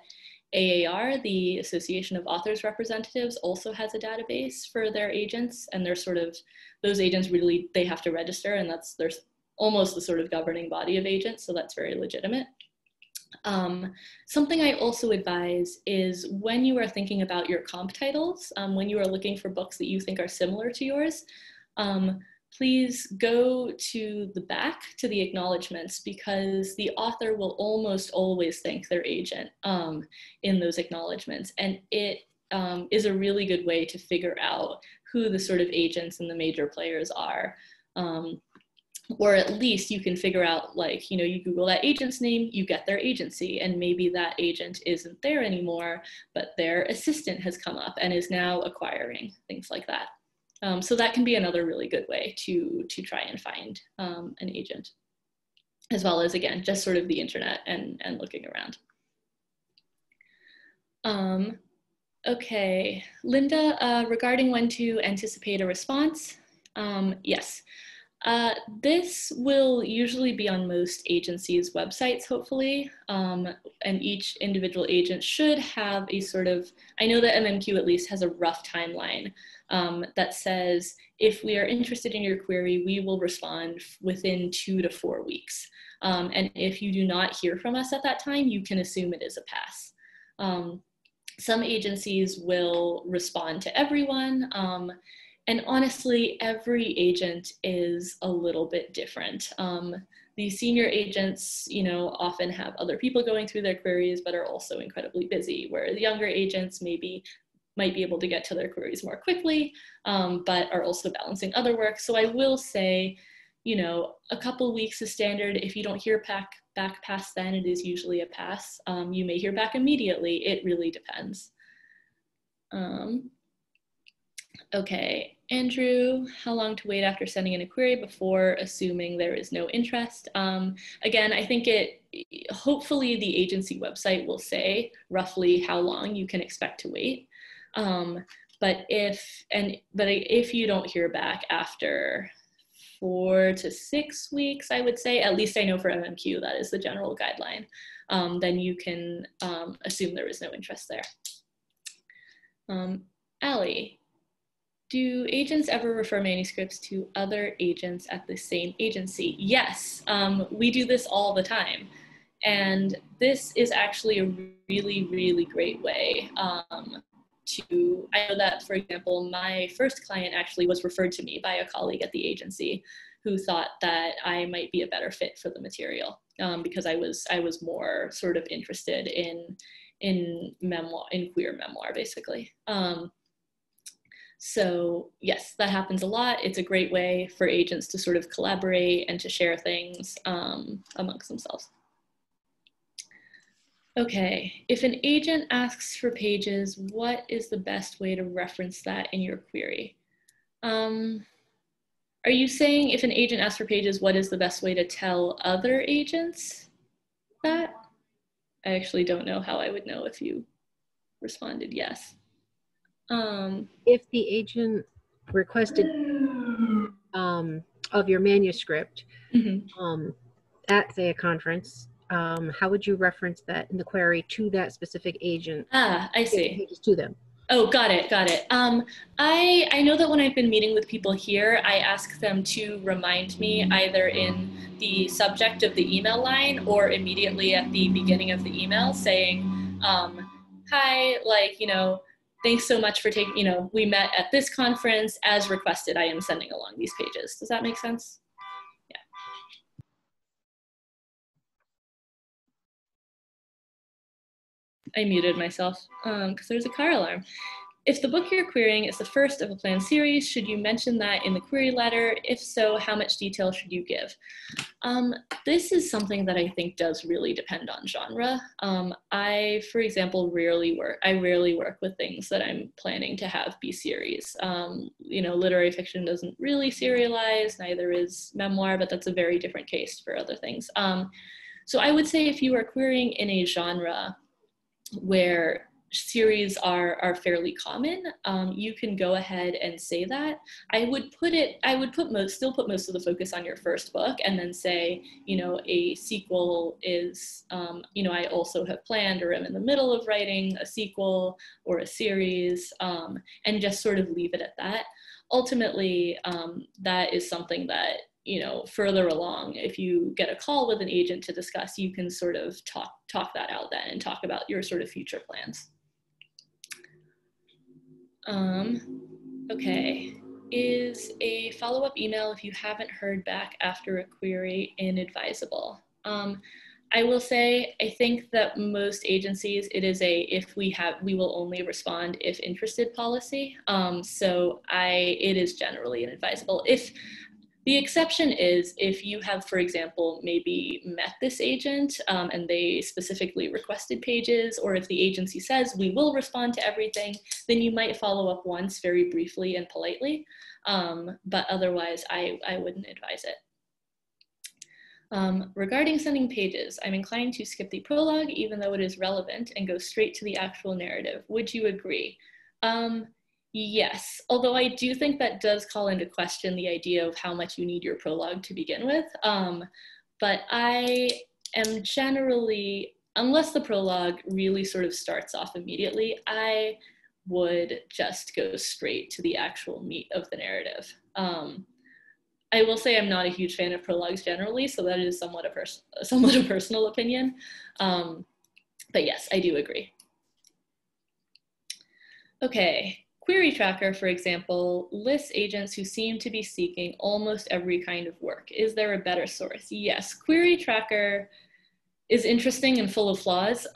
Speaker 11: AAR, the Association of Authors Representatives, also has a database for their agents, and they're sort of, those agents really, they have to register, and there's almost the sort of governing body of agents, so that's very legitimate. Something I also advise is when you are thinking about your comp titles, when you are looking for books that you think are similar to yours, please go to the back to the acknowledgements, because the author will almost always thank their agent in those acknowledgements. And it is a really good way to figure out who the sort of agents and the major players are. Or at least you can figure out, like, you know, you Google that agent's name, you get their agency, and maybe that agent isn't there anymore, but their assistant has come up and is now acquiring, things like that. So that can be another really good way to try and find an agent, as well as, again, just sort of the internet and looking around. Okay, Linda, regarding when to anticipate a response, yes. This will usually be on most agencies' websites, hopefully, and each individual agent should have a sort of, I know that MMQ at least has a rough timeline that says, if we are interested in your query, we will respond within 2 to 4 weeks. And if you do not hear from us at that time, you can assume it is a pass. Some agencies will respond to everyone. And honestly, every agent is a little bit different. The senior agents, you know, often have other people going through their queries, but are also incredibly busy, where the younger agents maybe might be able to get to their queries more quickly, but are also balancing other work. So I will say, you know, a couple weeks is standard. If you don't hear back past then, it is usually a pass. You may hear back immediately. It really depends. Okay, Andrew, how long to wait after sending in a query before assuming there is no interest? Again, I think hopefully the agency website will say roughly how long you can expect to wait. But if you don't hear back after 4 to 6 weeks, I would say, at least I know for MMQ, that is the general guideline, then you can assume there is no interest there. Allie, do agents ever refer manuscripts to other agents at the same agency? Yes, we do this all the time. And this is actually a really, really great way I know that, for example, my first client actually was referred to me by a colleague at the agency who thought that I might be a better fit for the material because I was more sort of interested in memoir, in queer memoir, basically. So yes, that happens a lot. It's a great way for agents to sort of collaborate and to share things amongst themselves. Okay, if an agent asks for pages, what is the best way to reference that in your query? Are you saying if an agent asks for pages, what is the best way to tell other agents that? I actually don't know how I would know if you responded yes.
Speaker 12: If the agent requested of your manuscript at, say, a conference, how would you reference that in the query to that specific agent?
Speaker 11: Ah, I see.
Speaker 12: Pages to them.
Speaker 11: Oh, got it, got it. I know that when I've been meeting with people here, I ask them to remind me either in the subject of the email line or immediately at the beginning of the email saying, hi, like, you know, thanks so much for taking, you know, we met at this conference as requested. I am sending along these pages. Does that make sense? Yeah. I muted myself because there's a car alarm. If the book you're querying is the first of a planned series, should you mention that in the query letter? If so, how much detail should you give? This is something that I think does really depend on genre. I, for example, rarely work with things that I'm planning to have be series. You know, literary fiction doesn't really serialize, neither is memoir, but that's a very different case for other things. So I would say if you are querying in a genre where series are fairly common, you can go ahead and say that. I would still put most of the focus on your first book and then say, you know, a sequel is, you know, I also have planned or am in the middle of writing a sequel or a series, and just sort of leave it at that. Ultimately, that is something that, you know, further along, if you get a call with an agent to discuss, you can sort of talk that out then and talk about your sort of future plans. Okay, is a follow-up email if you haven't heard back after a query inadvisable? I will say, I think that most agencies, it is a, if we will only respond if interested policy. So it is generally inadvisable. If the exception is if you have, for example, maybe met this agent and they specifically requested pages, or if the agency says we will respond to everything, then you might follow up once very briefly and politely. But otherwise, I wouldn't advise it. Regarding sending pages, I'm inclined to skip the prologue, even though it is relevant, and go straight to the actual narrative. Would you agree? Yes, although I do think that does call into question the idea of how much you need your prologue to begin with. But I am generally, unless the prologue really sort of starts off immediately, I would just go straight to the actual meat of the narrative. I will say I'm not a huge fan of prologues generally, so that is somewhat a personal opinion. But yes, I do agree. Okay, Query Tracker, for example, lists agents who seem to be seeking almost every kind of work. Is there a better source? Yes, Query Tracker is interesting and full of flaws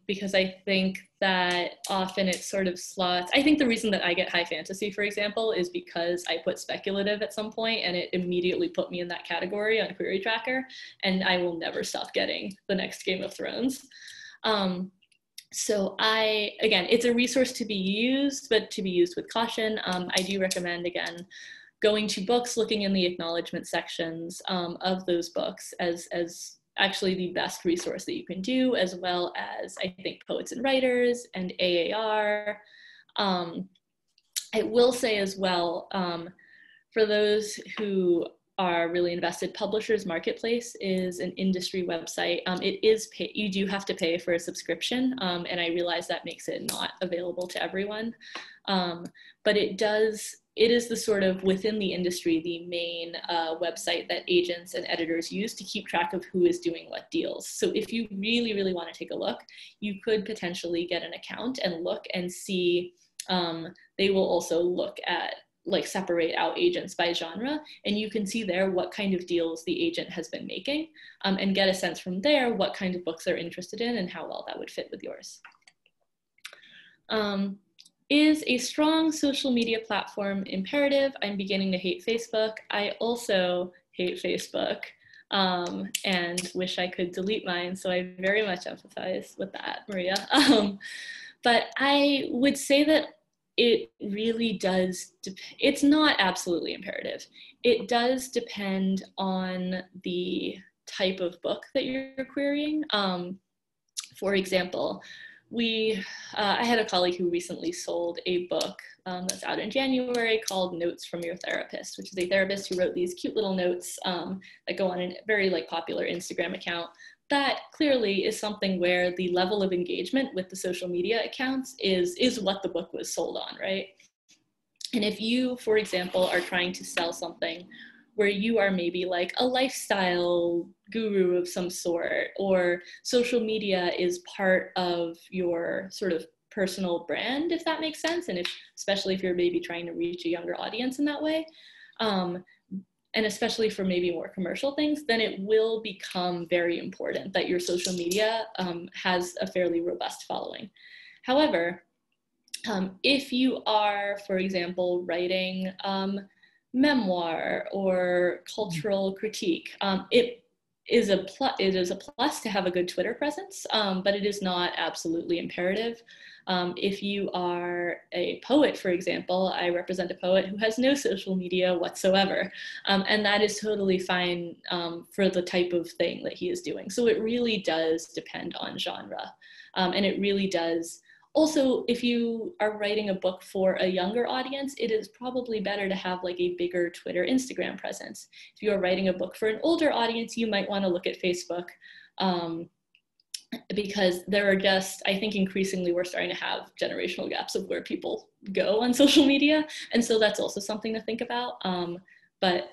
Speaker 11: because I think that often it sort of slots. I think the reason that I get high fantasy, for example, is because I put speculative at some point and it immediately put me in that category on Query Tracker, and I will never stop getting the next Game of Thrones. So again, it's a resource to be used, but to be used with caution. I do recommend, again, going to books, looking in the acknowledgement sections of those books as actually the best resource that you can do, as well as, I think, Poets and Writers and AAR. I will say as well, for those who are really invested, Publishers Marketplace is an industry website. You do have to pay for a subscription, and I realize that makes it not available to everyone. But it is the sort of, within the industry, the main website that agents and editors use to keep track of who is doing what deals. So if you really, really want to take a look, you could potentially get an account and look and see. They will also look at, like, separate out agents by genre, and you can see there what kind of deals the agent has been making, and get a sense from there what kind of books they're interested in and how well that would fit with yours. Is a strong social media platform imperative? I'm beginning to hate Facebook. I also hate Facebook and wish I could delete mine, so I very much empathize with that, Maria. But I would say that it really does, it's not absolutely imperative. It does depend on the type of book that you're querying. For example, I had a colleague who recently sold a book that's out in January called Notes from Your Therapist, which is a therapist who wrote these cute little notes that go on a very popular Instagram account. That clearly is something where the level of engagement with the social media accounts is what the book was sold on, right? And if you, for example, are trying to sell something where you are maybe like a lifestyle guru of some sort, or social media is part of your sort of personal brand, if that makes sense, and especially if you're maybe trying to reach a younger audience in that way, and especially for maybe more commercial things, then it will become very important that your social media has a fairly robust following. However, if you are, for example, writing memoir or cultural critique, it is a plus to have a good Twitter presence, but it is not absolutely imperative. If you are a poet, for example, I represent a poet who has no social media whatsoever, and that is totally fine for the type of thing that he is doing. So it really does depend on genre, and it really does. Also, if you are writing a book for a younger audience, it is probably better to have like a bigger Twitter, Instagram presence. If you are writing a book for an older audience, you might want to look at Facebook, because there are just, I think increasingly we're starting to have generational gaps of where people go on social media. And so that's also something to think about. But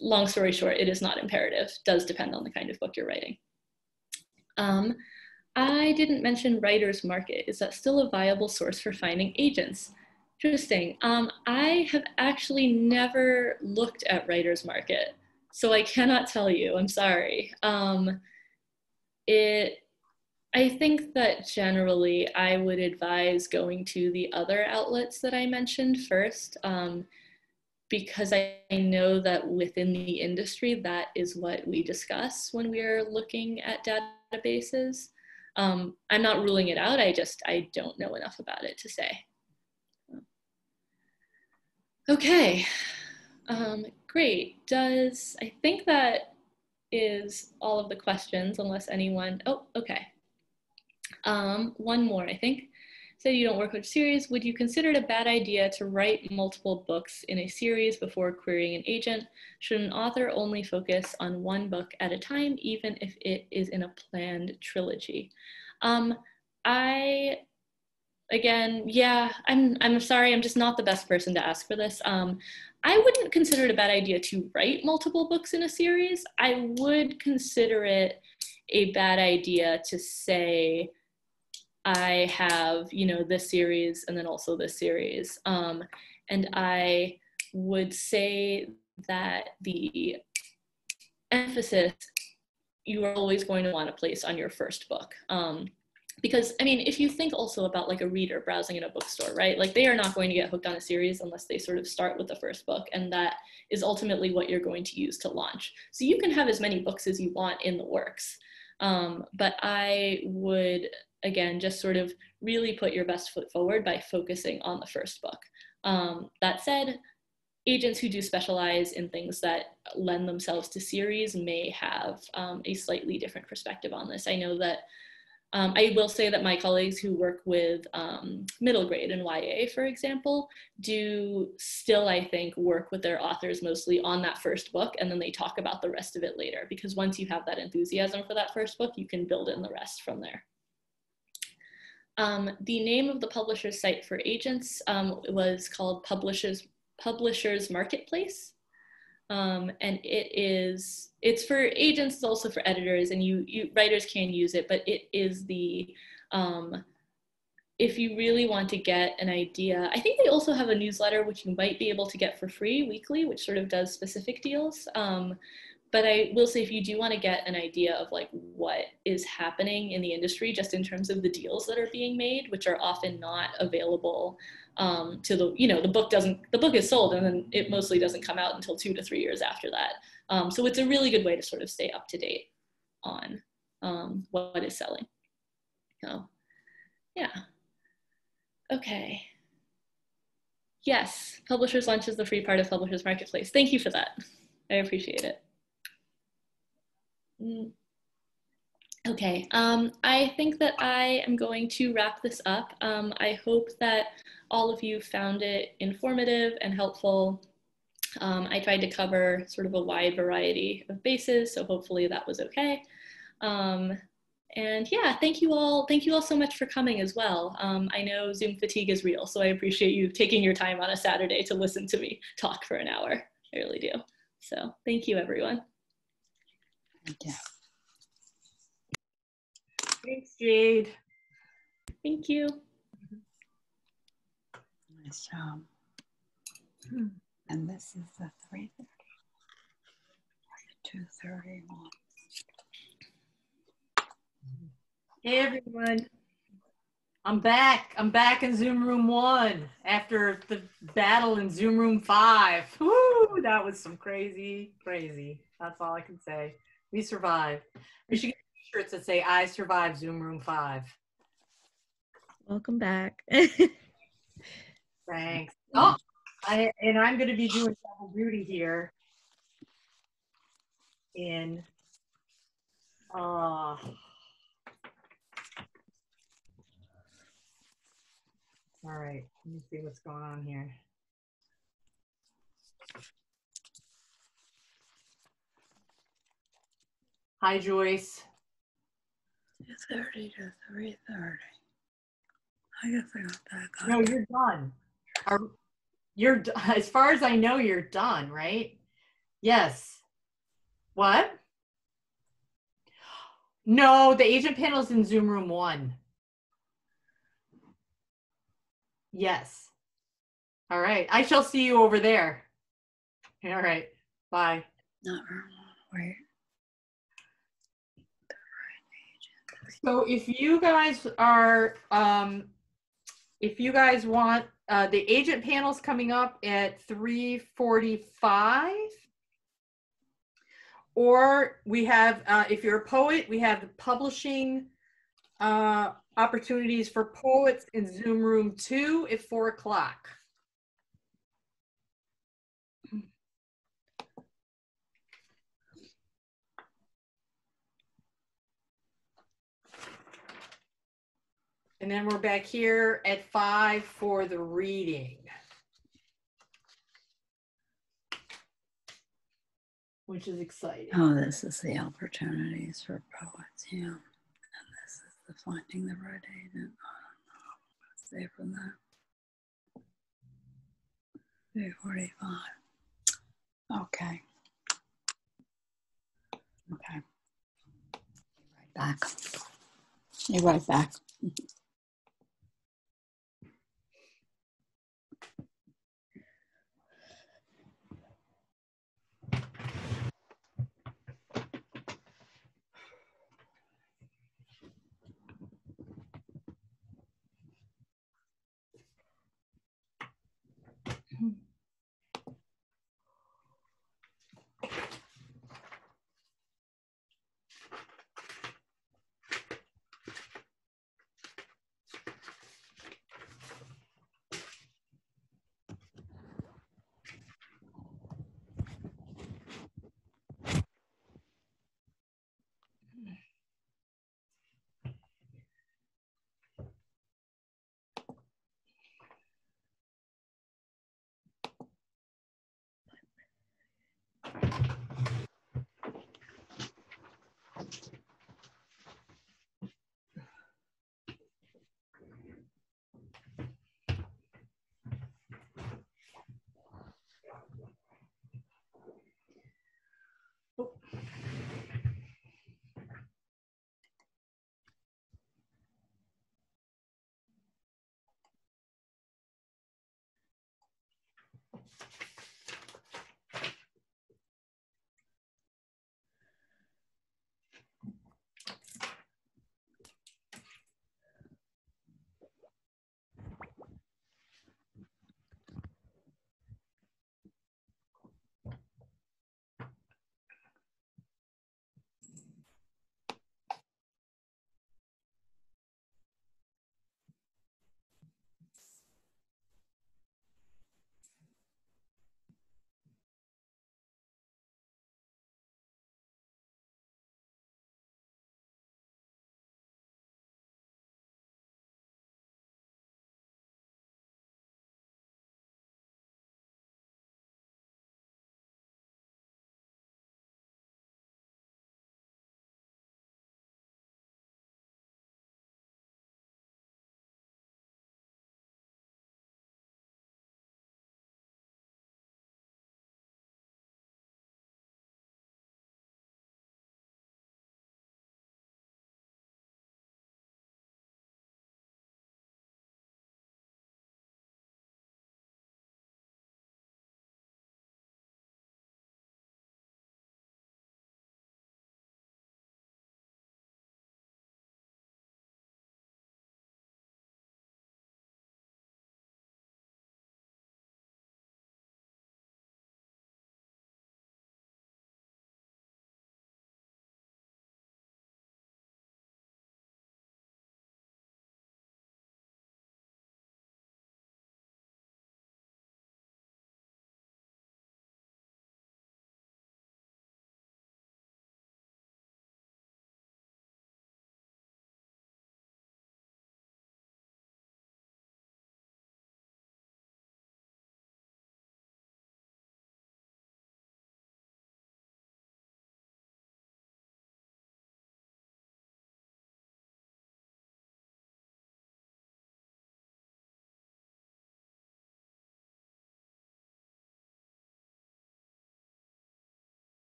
Speaker 11: long story short, it is not imperative. It does depend on the kind of book you're writing. I didn't mention Writer's Market. Is that still a viable source for finding agents? Interesting. I have actually never looked at Writer's Market, so I cannot tell you, I'm sorry. I think that generally I would advise going to the other outlets that I mentioned first, because I know that within the industry, that is what we discuss when we are looking at databases. I'm not ruling it out, I don't know enough about it to say. Okay, great. I think that is all of the questions, unless anyone, oh, okay. One more, I think. So you don't work with series. Would you consider it a bad idea to write multiple books in a series before querying an agent? Should an author only focus on one book at a time, even if it is in a planned trilogy? Again, yeah, I'm sorry, I'm just not the best person to ask for this. I wouldn't consider it a bad idea to write multiple books in a series. I would consider it a bad idea to say, I have, this series and then also this series. And I would say that the emphasis you are always going to want to place on your first book. Because, I mean, if you think also about like a reader browsing in a bookstore, right? Like they are not going to get hooked on a series unless they sort of start with the first book. And that is ultimately what you're going to use to launch. So you can have as many books as you want in the works. But I would, again, just sort of really put your best foot forward by focusing on the first book. That said, agents who do specialize in things that lend themselves to series may have a slightly different perspective on this. I know that I will say that my colleagues who work with middle grade and YA, for example, do still, I think, work with their authors mostly on that first book, and then they talk about the rest of it later, because once you have that enthusiasm for that first book, you can build in the rest from there. The name of the publisher's site for agents was called Publishers Marketplace. And it's for agents, it's also for editors, and writers can use it, but it is the, if you really want to get an idea, I think they also have a newsletter which you might be able to get for free weekly, which sort of does specific deals. But I will say, if you do want to get an idea of like what is happening in the industry, just in terms of the deals that are being made, which are often not available to the book is sold and then it mostly doesn't come out until 2 to 3 years after that. So it's a really good way to sort of stay up to date on what is selling. So yeah, okay. Yes, Publishers Lunch is the free part of Publishers Marketplace. Thank you for that. I appreciate it. Okay, I think that I am going to wrap this up. I hope that all of you found it informative and helpful. I tried to cover sort of a wide variety of bases, so hopefully that was okay. And yeah, thank you all so much for coming as well. I know Zoom fatigue is real, so I appreciate you taking your time on a Saturday to listen to me talk for an hour. I really do. So thank you, everyone.
Speaker 13: Thank you.
Speaker 14: Thanks, Jade.
Speaker 11: Thank you.
Speaker 13: Nice job. And this is the 3:30. 2:31.
Speaker 14: Hey, everyone. I'm back. I'm back in Zoom Room 1 after the battle in Zoom Room 5. Woo, that was some crazy. That's all I can say. We survived. We should get t-shirts that say, I survived Zoom Room 5.
Speaker 9: Welcome back.
Speaker 14: Thanks. Oh, I'm going to be doing double duty here in all right, let me see what's going on here. Hi, Joyce.
Speaker 13: 2:30 to 3:30. I guess I got that.
Speaker 14: No, you're done. You're as far as I know, you're done, right? Yes. What? No, the agent panel is in Zoom Room 1. Yes. All right. I shall see you over there. All right. Bye.
Speaker 13: Not wait.
Speaker 14: So if you guys are, if you guys want, the agent panel's coming up at 3:45. Or we have, if you're a poet, we have the publishing opportunities for poets in Zoom room 2 at 4 o'clock. And then we're back here at 5 for the reading, which is exciting.
Speaker 13: Oh, this is the opportunities for poets, yeah. And this is the finding the right agent. I don't know. Let's stay from that. 3:45. Okay. Okay. Right back. Be right back.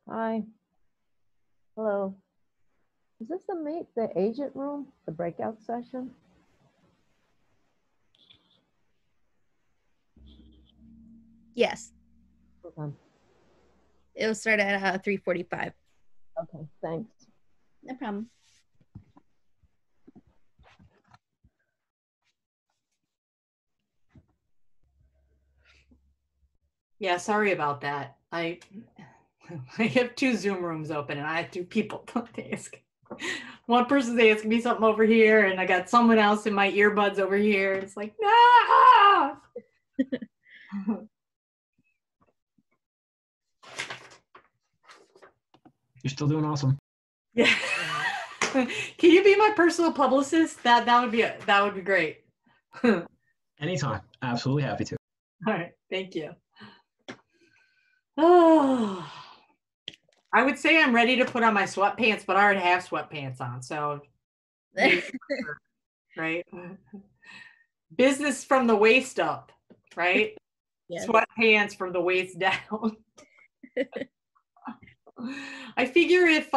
Speaker 15: Hi. Hello. Is this the agent room, the breakout session?
Speaker 9: Yes.
Speaker 15: Okay.
Speaker 9: It'll start at 3:45.
Speaker 15: Okay, thanks.
Speaker 9: No problem.
Speaker 14: Yeah, sorry about that. I have 2 Zoom rooms open and I have 2 people to ask. One person's asking me something over here and I got someone else in my earbuds over here. It's like, no!
Speaker 16: You're still doing awesome.
Speaker 14: Yeah. Can you be my personal publicist? That would be great.
Speaker 16: Anytime. Absolutely happy to.
Speaker 14: All right, thank you. Oh, I would say I'm ready to put on my sweatpants, but I already have sweatpants on, so right? Business from the waist up, right? Yes. Sweatpants from the waist down. I figure if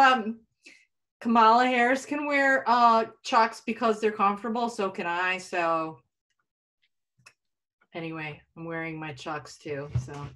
Speaker 14: Kamala Harris can wear chucks because they're comfortable, so can I. So anyway, I'm wearing my chucks too. So